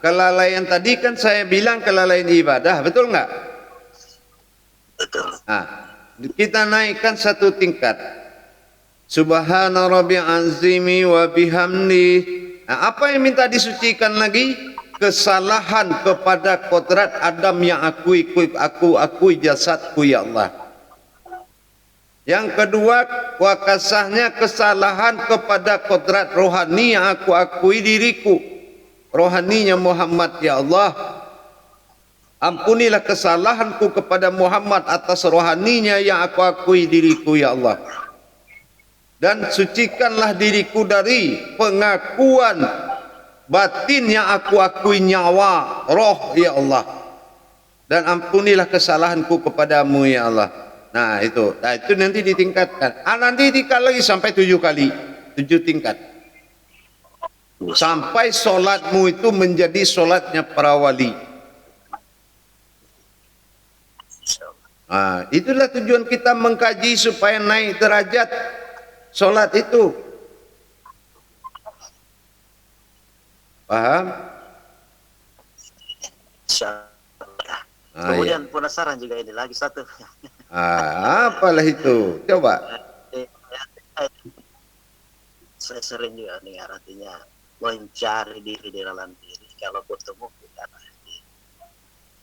Kelalaian tadi kan saya bilang kelalaian ibadah, betul nggak? Betul. Kita naikkan 1 tingkat. Subhana rabbiyal azimi wa bihamdi. Apa yang minta disucikan lagi? Kesalahan kepada kodrat Adam yang aku akui jasadku ya Allah. Yang kedua, wakasahnya kesalahan kepada kodrat rohani yang aku akui diriku. Rohaninya Muhammad ya Allah. Ampunilah kesalahanku kepada Muhammad atas rohaninya yang aku akui diriku ya Allah. Dan sucikanlah diriku dari pengakuan batin yang aku akui nyawa, roh ya Allah. Dan ampunilah kesalahanku kepadamu ya Allah. Itu nanti ditingkatkan. Nanti lagi sampai 7 kali, 7 tingkat. Sampai solatmu itu menjadi solatnya para wali. Itulah tujuan kita mengkaji supaya naik derajat solat itu. Paham? Kemudian penasaran juga ini lagi satu. Apalah itu? Coba. saya sering juga dengar artinya mencari diri di dalam diri, kalau bertemu kita lagi.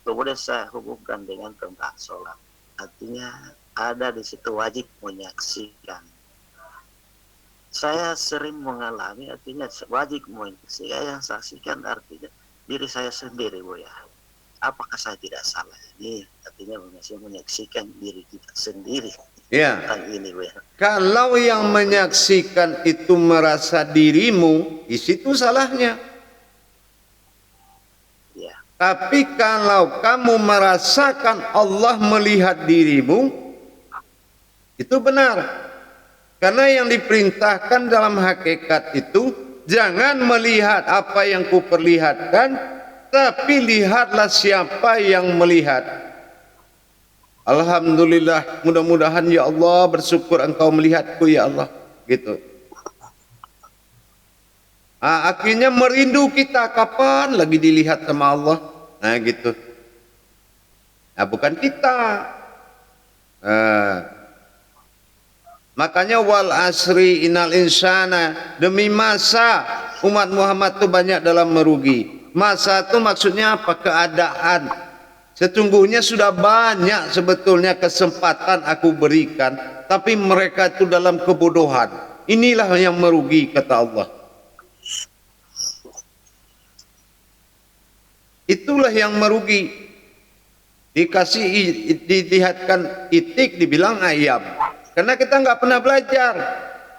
Kemudian saya hubungkan dengan tentang sholat, artinya ada di situ wajib menyaksikan. Saya sering mengalami artinya wajib menyaksikan, yang saksikan artinya diri saya sendiri, Bu ya. Apakah saya tidak salah ini? Artinya menyaksikan diri kita sendiri. Ya. Ini, Bu ya. Kalau yang menyaksikan itu merasa dirimu, di situ salahnya. Ya. Tapi kalau kamu merasakan Allah melihat dirimu, itu benar. Karena yang diperintahkan dalam hakikat itu, jangan melihat apa yang kuperlihatkan, tapi lihatlah siapa yang melihat. Alhamdulillah, mudah-mudahan ya Allah, bersyukur engkau melihatku ya Allah. Gitu. Akhirnya merindu kita, kapan lagi dilihat sama Allah. Nah gitu. Nah bukan kita. Makanya wal asri innal insana, demi masa umat Muhammad itu banyak dalam merugi. Masa itu maksudnya apa? Keadaan. Sesungguhnya sudah banyak sebetulnya kesempatan aku berikan, tapi mereka itu dalam kebodohan. Inilah yang merugi, kata Allah. Itulah yang merugi. Dikasih, dilihatkan itik, dibilang ayam. Karena kita nggak pernah belajar.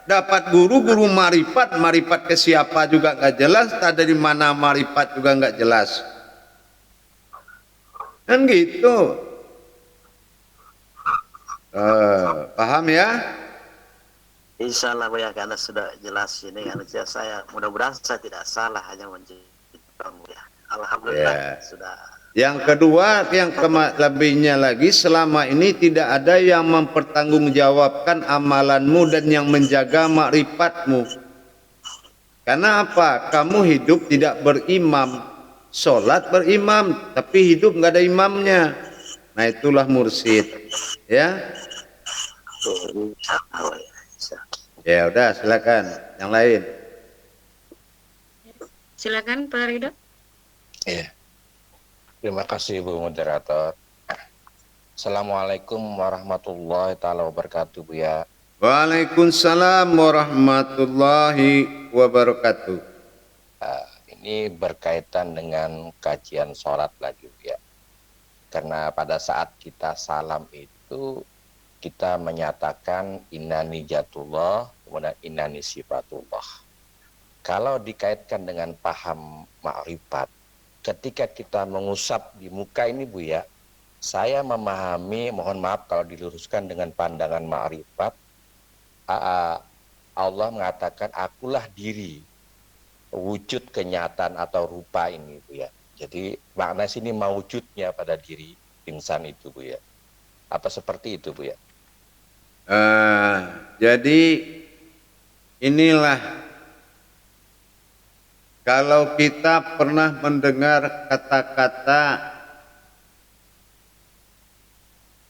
Dapat guru marifat, marifat ke siapa juga nggak jelas, tak dari mana marifat juga nggak jelas. Kan gitu. Paham ya? Insya Allah, Bu ya, karena sudah jelas ini, karena saya mudah-mudahan saya tidak salah hanya menceritakan, Bu ya. Alhamdulillah sudah. Yang kedua, yang lebihnya lagi, selama ini tidak ada yang mempertanggungjawabkan amalanmu dan yang menjaga makrifatmu. Karena apa? Kamu hidup tidak berimam, sholat berimam, tapi hidup nggak ada imamnya. Nah itulah mursyid, ya. Ya udah, silakan. Yang lain. Silakan Pak Ridho. Iya. Terima kasih Bu Moderator. Assalamualaikum warahmatullahi taala wabarakatuh, Bu ya. Waalaikumsalam warahmatullahi wabarakatuh. Ini berkaitan dengan kajian sholat lagi, Bu ya. Karena pada saat kita salam itu kita menyatakan innani jatullah, kemudian innani sifatullah. Kalau dikaitkan dengan paham ma'rifat, ketika kita mengusap di muka ini, Bu ya, saya memahami, mohon maaf kalau diluruskan dengan pandangan ma'rifat, Allah mengatakan akulah diri, wujud kenyataan atau rupa ini, Bu ya. Jadi makna sini mewujudnya pada diri insan itu, Bu ya. Apa seperti itu, Bu ya? Jadi inilah, kalau kita pernah mendengar kata-kata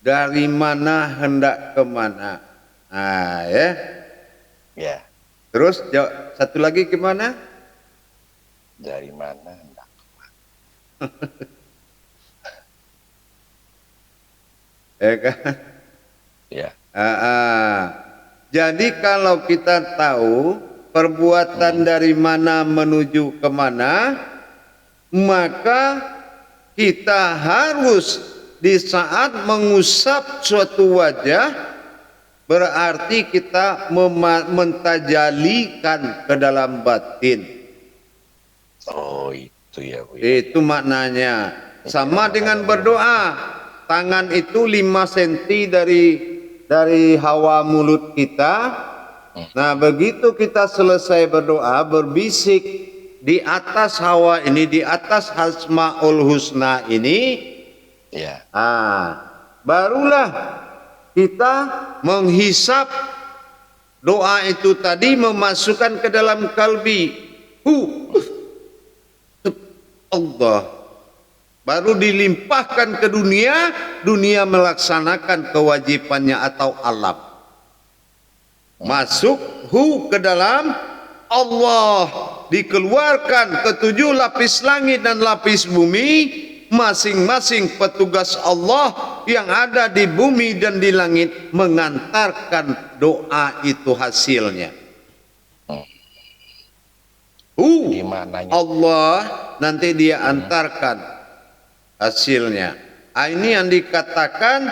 dari mana hendak kemana, nah ya, ya. Terus satu lagi gimana? Dari mana hendak kemana? Ya kan? Ya. Jadi kalau kita tahu perbuatan dari mana menuju kemana, maka kita harus di saat mengusap suatu wajah, berarti kita mentajalikan ke dalam batin. Oh itu ya, Bu. Itu maknanya. Sama dengan berdoa. Tangan itu 5 cm dari hawa mulut kita. Nah begitu kita selesai berdoa, berbisik di atas hawa ini, di atas Asmaul Husna ini, ya. Barulah kita menghisap doa itu tadi, memasukkan ke dalam kalbi. Allah. Baru dilimpahkan ke dunia, dunia melaksanakan kewajibannya atau alam. Masuk ke dalam Allah dikeluarkan ke 7 lapis langit dan lapis bumi, masing-masing petugas Allah yang ada di bumi dan di langit mengantarkan doa itu hasilnya. Allah nanti dia antarkan hasilnya. Ini yang dikatakan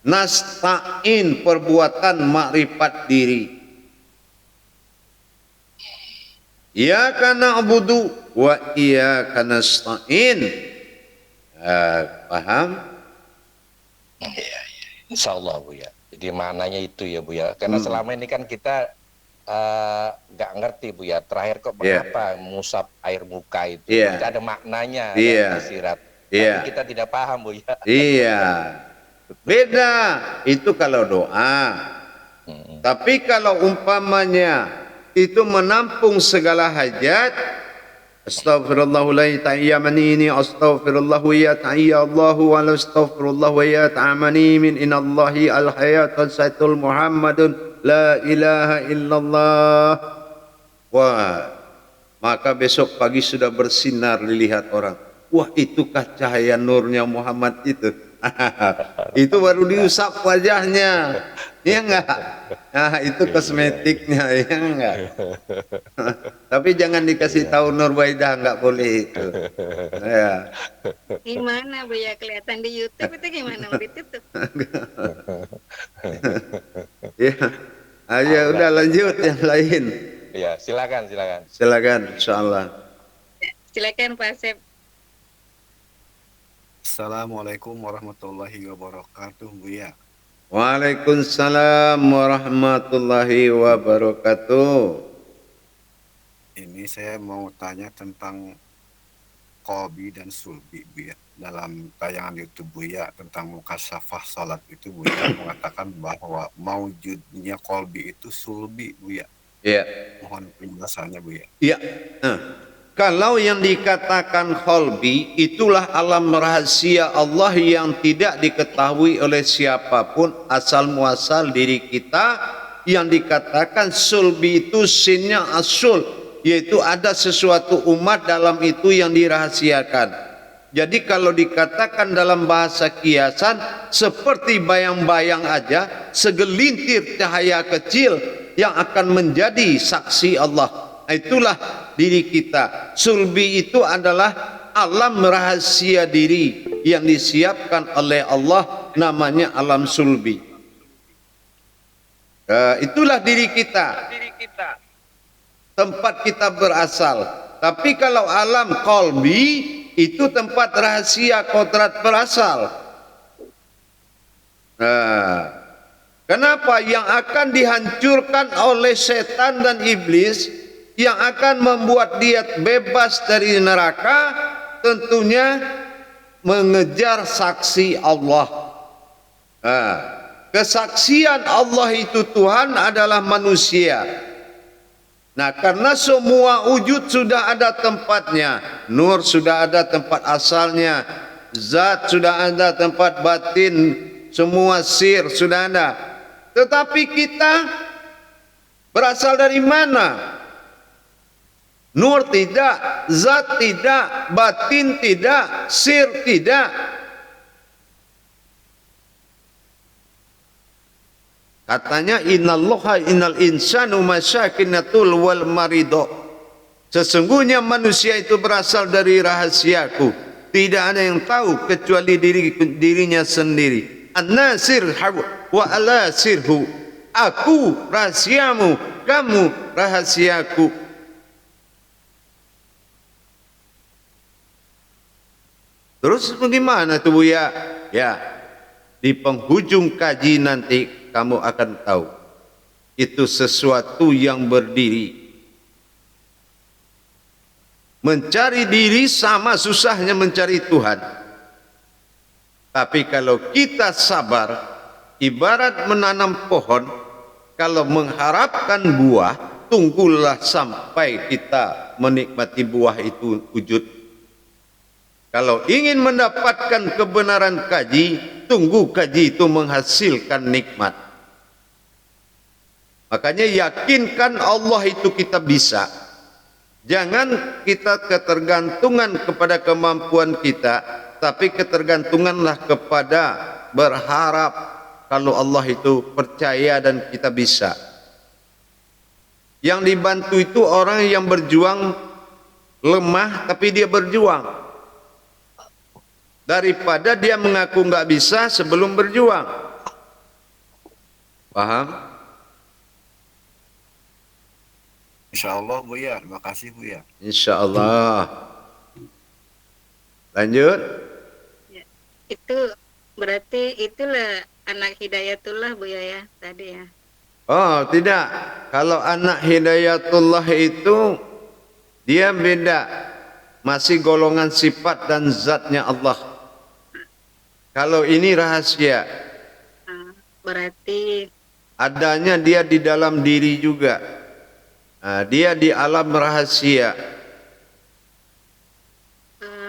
nasta'in, perbuatan makrifat diri. Iyyaka na'budu wa iyyaka nasta'in. Paham? Iya, insya Allah Bu ya. Jadi maknanya itu ya Bu ya. Karena selama ini kan kita nggak ngerti Bu ya. Terakhir kok mengapa mengusap air muka itu? Tidak ada maknanya dalam tersirat. Tapi kita tidak paham Bu ya. Iya. Beda itu kalau doa. Tapi kalau umpamanya itu menampung segala hajat, astaghfirullah la ta'yamanini astaghfirullah ya ta'yallahu wa la astaghfirullah ya ta'amani min inallahi al-hayatul saitul muhammadun la ilaha illallah. Wah, maka besok pagi sudah bersinar dilihat orang. Wah, itukah cahaya nurnya Muhammad itu? Itu baru diusap wajahnya. Iya enggak? Nah, itu kosmetiknya, ya enggak? Tapi jangan dikasih tahu Nurbaidah, enggak boleh itu. Ya. Gimana Bu ya, kelihatan di YouTube itu gimana mau ditutup? Ya. Ayo udah lanjut yang lain. Ya, silakan. Silakan, insyaallah. Silakan Pak Asep. Assalamualaikum warahmatullahi wabarakatuh, Buya. Waalaikumsalam warahmatullahi wabarakatuh. Ini saya mau tanya tentang qalbi dan sulbi, Buya. Dalam tayangan YouTube Buya tentang mukasyafah salat itu, Buya mengatakan bahwa maujudnya qalbi itu sulbi, Buya. Iya. Mohon penjelasannya, Buya. Iya. Kalau yang dikatakan qalbi, itulah alam rahasia Allah yang tidak diketahui oleh siapapun, asal muasal diri kita. Yang dikatakan sulbi itu sinnya asul, yaitu ada sesuatu umat dalam itu yang dirahasiakan. Jadi kalau dikatakan dalam bahasa kiasan, seperti bayang-bayang aja, segelintir cahaya kecil yang akan menjadi saksi Allah. Itulah diri kita. Sulbi itu adalah alam rahasia diri yang disiapkan oleh Allah, namanya alam sulbi. Itulah diri kita, tempat kita berasal. Tapi kalau alam qalbi itu tempat rahasia kodrat berasal. Kenapa yang akan dihancurkan oleh setan dan iblis, yang akan membuat dia bebas dari neraka, tentunya mengejar saksi Allah. Kesaksian Allah itu Tuhan adalah manusia. Nah, karena semua wujud sudah ada tempatnya, nur sudah ada tempat asalnya, zat sudah ada tempat batin, semua sir sudah ada. Tetapi kita berasal dari mana? Nur tidak, zat tidak, batin tidak, sir tidak. Katanya innallaha innal insanu masyakinatul wal marido. Sesungguhnya manusia itu berasal dari rahasiaku. Tidak ada yang tahu kecuali dirinya sendiri. An-nasir wa ala sirhu. Aku rahasiamu, kamu rahasiaku. Terus bagaimana tuh Buya? Ya, di penghujung kaji nanti kamu akan tahu. Itu sesuatu yang berdiri. Mencari diri sama susahnya mencari Tuhan. Tapi kalau kita sabar, ibarat menanam pohon, kalau mengharapkan buah, tunggulah sampai kita menikmati buah itu wujud. Kalau ingin mendapatkan kebenaran kaji, tunggu kaji itu menghasilkan nikmat. Makanya yakinkan Allah itu kita bisa. Jangan kita ketergantungan kepada kemampuan kita, tapi ketergantunganlah kepada berharap kalau Allah itu percaya dan kita bisa. Yang dibantu itu orang yang berjuang lemah tapi dia berjuang, daripada dia mengaku nggak bisa sebelum berjuang. Paham? Insya Allah Buya, terima kasih Buya. Insya Allah. Lanjut. Ya, itu berarti itulah anak hidayatullah Buya ya tadi ya. Oh tidak, kalau anak hidayatullah itu dia beda, masih golongan sifat dan zatnya Allah. Kalau ini rahasia, berarti adanya dia di dalam diri juga. Nah, dia di alam rahasia.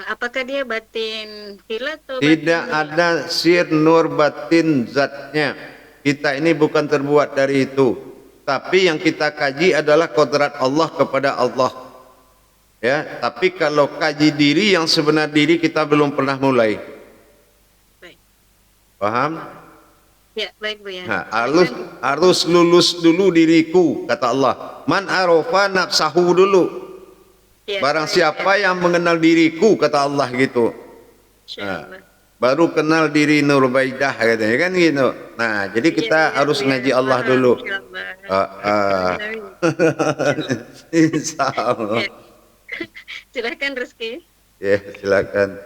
Apakah dia batin fil atau Tidak batin ada sir nur batin zatnya. Kita ini bukan terbuat dari itu. Tapi yang kita kaji adalah kodrat Allah kepada Allah. Ya, tapi kalau kaji diri yang sebenar diri kita belum pernah mulai. Baik. Paham? Ya, baik Bu ya. Nah, harus lulus dulu diriku, kata Allah. Man arofa nafsahu dulu. Ya, Barang baik, siapa yang mengenal diriku, kata Allah gitu. Nah, baru kenal diri Nurbaidah katanya kan gitu. Nah, jadi kita harus ngaji Allah dulu. Insya Allah. Silakan Rizky. Ya, silakan.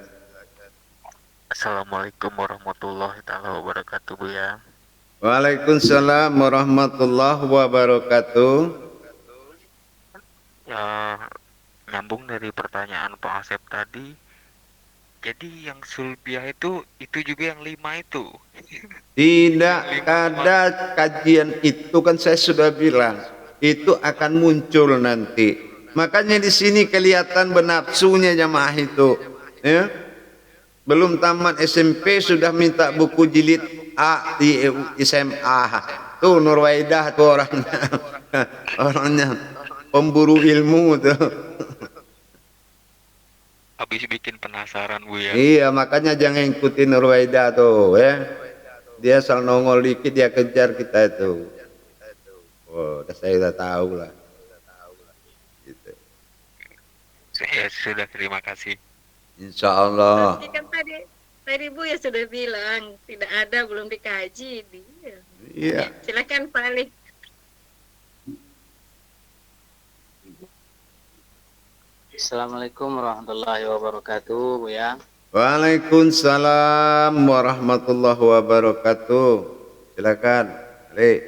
Assalamualaikum warahmatullahi taala wabarakatuh Bu ya. Waalaikumsalam warahmatullahi wabarakatuh. Ya, nyambung dari pertanyaan Pak Asep tadi. Jadi yang sulbiah itu juga yang 5 itu. Tidak ada kajian itu kan saya sudah bilang. Itu akan muncul nanti. Makanya di sini kelihatan benapsunya jamaah itu. Ya. Belum tamat SMP sudah minta buku jilid A di SMA. Tuh Nurwaidah tuh orangnya. Orangnya pemburu ilmu tuh. Habis bikin penasaran Bu ya. Iya, makanya jangan ikutin Nurwaidah tuh ya. Dia asal nongol dikit dia kejar kita itu. Oh, saya udah tahu lah. Gitu. Saya sudah, terima kasih. Insya Allah. Tapi kan tadi Bu ya sudah bilang tidak ada, belum dikaji dia. Iya. Silakan Pak Ali. Assalamualaikum warahmatullahi wabarakatuh Bu ya. Waalaikumsalam warahmatullahi wabarakatuh. Silakan, Ali.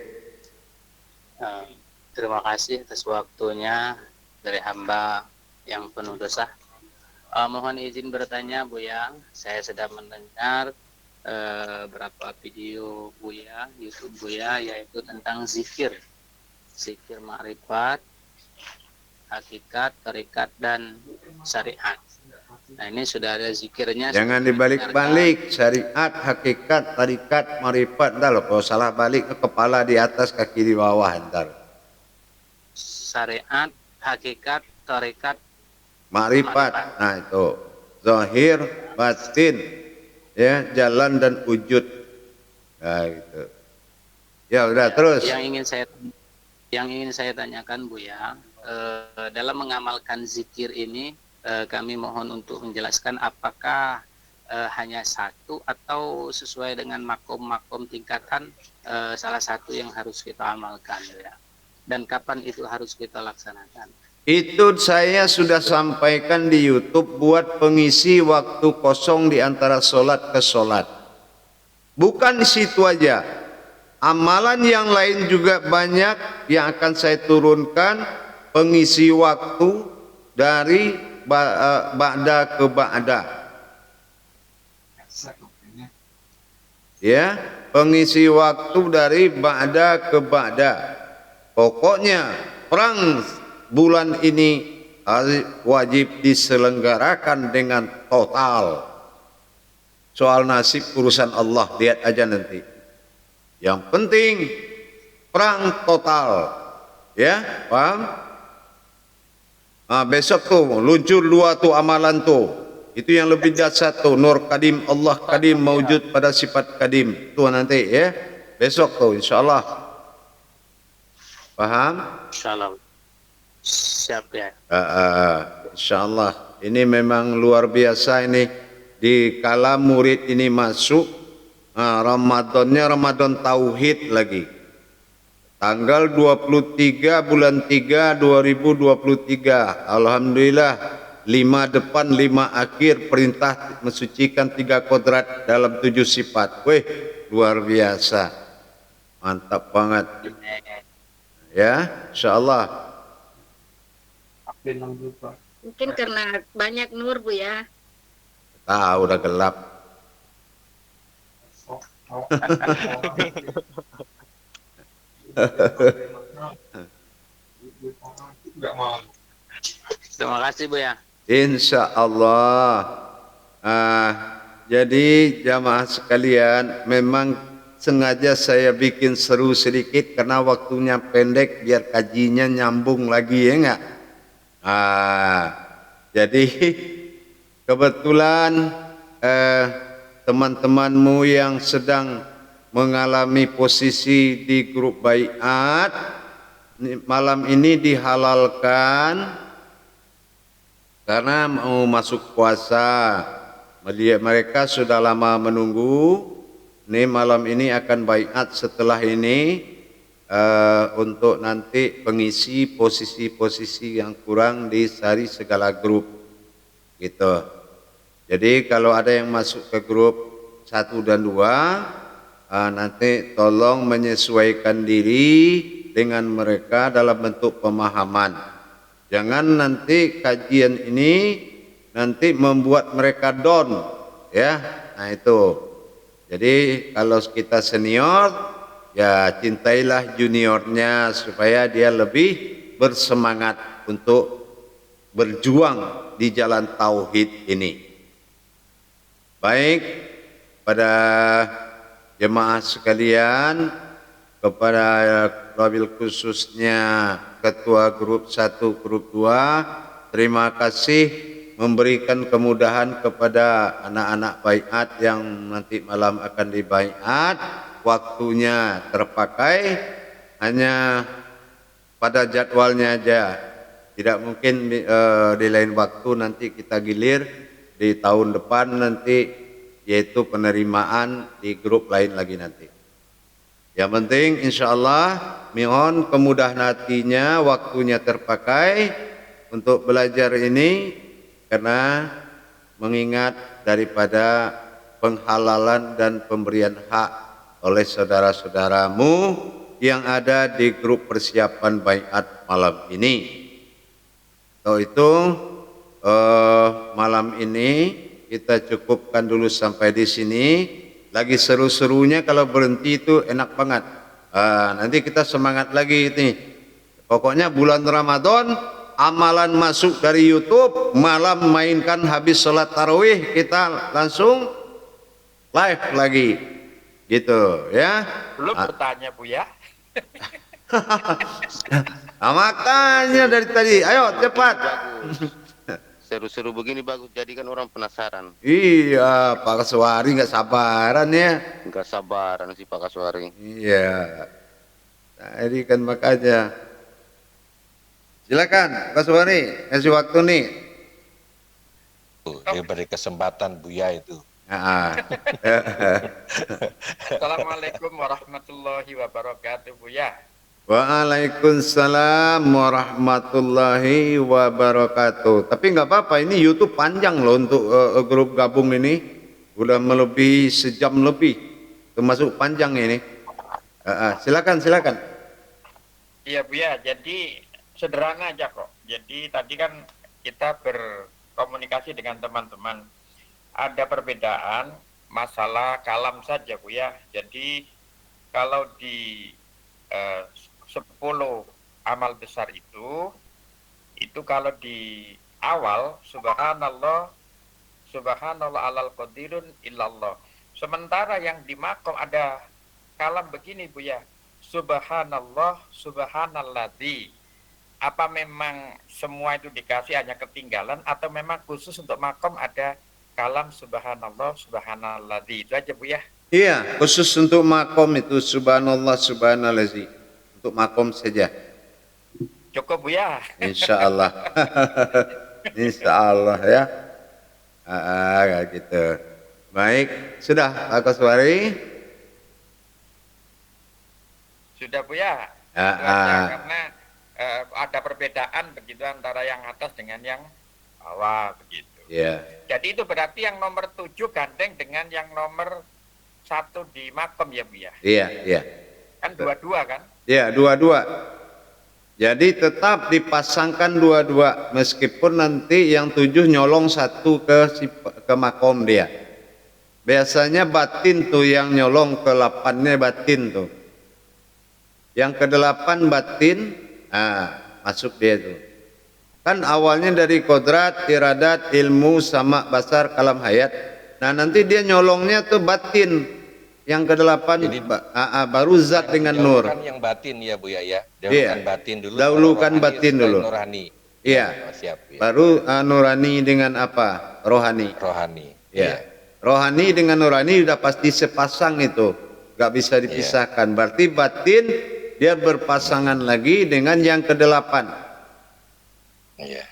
Terima kasih atas waktunya dari hamba yang penuh dosa. Mohon izin bertanya Bu ya. Saya sedang mendengar beberapa video Bu ya, YouTube Bu ya, yaitu tentang zikir ma'rifat, hakikat, tarikat, dan syariat. Nah ini sudah ada zikirnya. Jangan dibalik-balik, syariat, hakikat, tarikat, marifat. Ntar loh, kalau salah balik ke kepala di atas, kaki di bawah ntar. Syariat, hakikat, tarikat, Marifat. Nah itu zahir, batin, ya, jalan dan wujud. Nah itu. Ya udah, terus. Yang ingin saya tanyakan Bu ya, dalam mengamalkan zikir ini kami mohon untuk menjelaskan apakah hanya satu atau sesuai dengan makom-makom tingkatan salah satu yang harus kita amalkan ya. Dan kapan itu harus kita laksanakan? Itu saya sudah sampaikan di YouTube buat pengisi waktu kosong di antara sholat ke sholat. Bukan di situ aja. Amalan yang lain juga banyak yang akan saya turunkan, pengisi waktu dari ba'da ke ba'da. Ya, pengisi waktu dari ba'da ke ba'da. Pokoknya perang bulan ini wajib diselenggarakan dengan total. Soal nasib urusan Allah, lihat aja nanti. Yang penting perang total. Ya, paham? Nah, besok tuh luncur 2 tuh amalan tuh. Itu yang lebih dahsyat tuh, Nur Kadim, Allah Kadim, mewujud pada sifat Kadim. Tuh nanti ya. Besok tuh insyaallah. Paham? Insyaallah. Siap ya. Insyaallah. Ini memang luar biasa ini. Di kala murid ini masuk, Ramadannya Ramadan Tauhid lagi. Tanggal 23 bulan 3 2023. Alhamdulillah 5 depan 5 akhir perintah mensucikan 3 kodrat dalam 7 sifat. Wih, luar biasa. Mantap banget. Ya, insyaallah. Mungkin karena banyak nur Bu ya. Tahu udah gelap. Terima kasih Bu ya. Insya Allah. Jadi jamaah sekalian, memang sengaja saya bikin seru sedikit karena waktunya pendek biar kajinya nyambung lagi ya enggak. Jadi kebetulan teman-temanmu yang sedang mengalami posisi di grup baiat malam ini dihalalkan karena mau masuk puasa. Mereka sudah lama menunggu. Ini malam ini akan baiat setelah ini untuk nanti pengisi posisi-posisi yang kurang di sari segala grup gitu. Jadi kalau ada yang masuk ke grup 1 dan 2, nanti tolong menyesuaikan diri dengan mereka dalam bentuk pemahaman. Jangan nanti kajian ini nanti membuat mereka down, ya. Nah itu. Jadi kalau kita senior, ya cintailah juniornya supaya dia lebih bersemangat untuk berjuang di jalan tauhid ini. Baik, pada jemaah sekalian, kepada wabil khususnya ketua grup 1, grup 2, terima kasih memberikan kemudahan kepada anak-anak baiat yang nanti malam akan dibaiat. Waktunya terpakai, hanya pada jadwalnya aja. Tidak mungkin di lain waktu nanti kita gilir di tahun depan nanti, yaitu penerimaan di grup lain lagi nanti. Yang penting insyaallah mohon kemudahan hatinya, waktunya terpakai untuk belajar ini karena mengingat daripada penghalalan dan pemberian hak oleh saudara-saudaramu yang ada di grup persiapan baiat malam ini. Itu malam ini kita cukupkan dulu sampai di sini. Lagi seru-serunya kalau berhenti itu enak banget. Nanti kita semangat lagi ini. Pokoknya bulan Ramadan amalan masuk dari YouTube, malam mainkan habis sholat tarawih kita langsung live lagi, gitu ya. Belum bertanya Bu ya. Makanya dari tadi, ayo cepat. Seru-seru begini bagus, jadi kan orang penasaran. Iya, Pak Kaswari nggak sabaran ya. Nggak sabaran sih Pak Kaswari. Iya, tadi kan makanya. Silakan Pak Kaswari, kasih waktu nih. Diberi kesempatan Buya itu. Assalamualaikum warahmatullahi wabarakatuh Buya. Waalaikumsalam warahmatullahi wabarakatuh. Tapi nggak apa-apa, ini YouTube panjang loh untuk grup gabung ini. Udah melebihi sejam lebih, termasuk panjang ini. Silakan. Iya Buya, jadi sederhana aja kok. Jadi tadi kan kita berkomunikasi dengan teman-teman. Ada perbedaan masalah kalam saja Buya. Jadi kalau di 10 amal besar itu kalau di awal subhanallah alal qadirun illallah. Sementara yang di makom ada kalam begini Bu ya, subhanallah, subhanalladzi. Apa memang semua itu dikasih hanya ketinggalan atau memang khusus untuk makom ada kalam subhanallah, subhanalladzi. Itu aja Bu ya. Iya, khusus untuk makom itu subhanallah, subhanalladzi. Untuk makom saja. Cukup Bu ya. Insya Allah. Insya Allah ya. Gitu. Baik, sudah Pak Koswari? Sudah Bu ya. Itu aja, karena ada perbedaan begitu antara yang atas dengan yang bawah begitu. Iya. Jadi itu berarti yang nomor 7 gandeng dengan yang nomor 1 di makom ya Bu ya. Iya, iya. Kan dua-dua kan? Iya, dua-dua. Jadi tetap dipasangkan dua-dua meskipun nanti yang 7 nyolong 1 ke makom dia. Biasanya batin tuh yang nyolong ke 8-nya batin tuh. Yang ke 8 batin, masuk dia tuh. Kan awalnya dari kodrat, iradat, ilmu, sama, basar, kalam, hayat. Nah nanti dia nyolongnya tuh batin. Yang ke 8 baru zat dengan nur. Dahulukan yang batin ya Bu ya. Dahulukan batin dulu. Dahulukan batin dulu. Nurani. Iya. Siap. Ya. Baru nurani dengan apa? Rohani. Rohani. Ya. Rohani dengan nurani udah pasti sepasang itu. Gak bisa dipisahkan. Berarti batin dia berpasangan lagi dengan yang ke-8. Iya.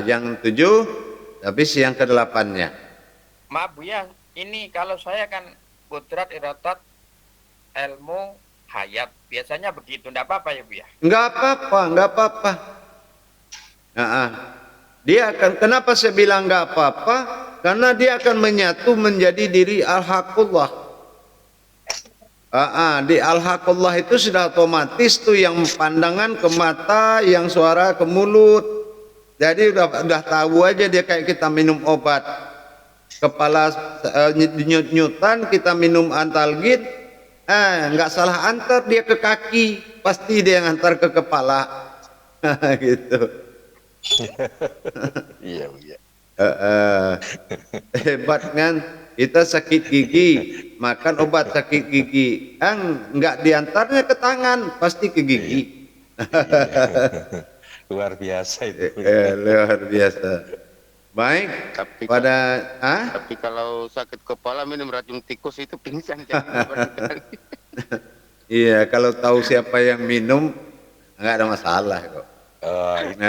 Yang 7 habis yang ke-8-nya. Maaf Bu ya, ini kalau saya kan kudrat, iradat, ilmu, hayat. Biasanya begitu, enggak apa-apa ya Bu ya? Enggak apa-apa, enggak apa-apa. Dia akan, kenapa saya bilang enggak apa-apa? Karena dia akan menyatu menjadi diri al-haqullah. Di al-haqullah itu sudah otomatis tuh yang pandangan ke mata, yang suara ke mulut. Jadi udah tahu aja dia kayak kita minum obat. Kepala nyut-nyutan kita minum antalgid, nggak salah antar dia ke kaki, pasti dia yang antar ke kepala. Gitu. Iya Bu ya. Hebat kan? Kita sakit gigi, makan obat sakit gigi, nggak diantarnya ke tangan, pasti ke gigi. Luar biasa itu. Luar biasa. Baik. Tapi kalau sakit kepala minum racun tikus itu pingsan. Iya, kalau tahu siapa yang minum nggak ada masalah kok. Itu.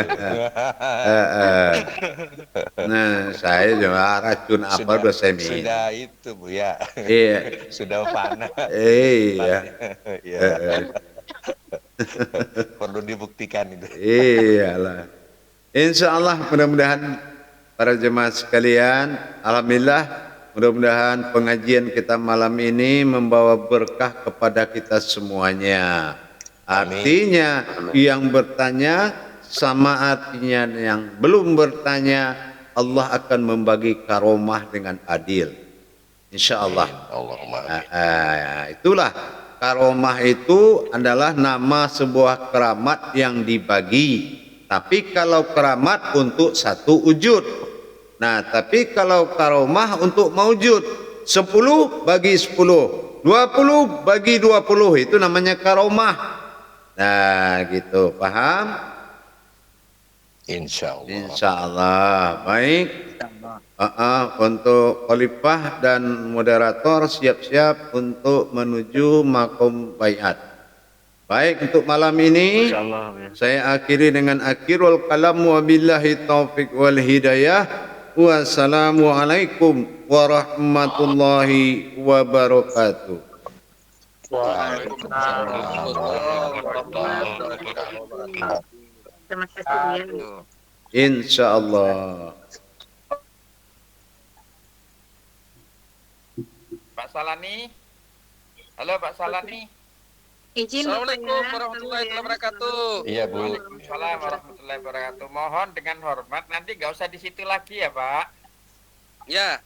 Nah, saya juga racun apa udah saya minum. Sudah itu Bu ya. Iya. Sudah panah. Iya. Perlu dibuktikan itu. Iyalah. Insya Allah mudah-mudahan para jemaah sekalian, alhamdulillah, mudah-mudahan pengajian kita malam ini membawa berkah kepada kita semuanya. Artinya yang bertanya sama artinya yang belum bertanya, Allah akan membagi karomah dengan adil. Insya Allah. Itulah karomah itu adalah nama sebuah keramat yang dibagi. Tapi kalau keramat untuk satu wujud. Nah, tapi kalau karomah untuk maujud, 10 bagi 10, 20 bagi 20, itu namanya karomah. Nah, gitu, paham? Insya Allah. Insya Allah. Baik. Untuk khalifah dan moderator siap-siap untuk menuju makom baiat. Baik, untuk malam ini saya akhiri dengan akhirul kalam wa billahi taufiq wal hidayah. Wassalamualaikum warahmatullahi wabarakatuh. Terima kasih. Insya Allah. Pak Salani. Halo Pak Salani. Assalamualaikum warahmatullahi wabarakatuh. Iya Bu. Waalaikumsalam warahmatullahi wabarakatuh. Mohon dengan hormat nanti nggak usah di situ lagi ya Pak. Ya.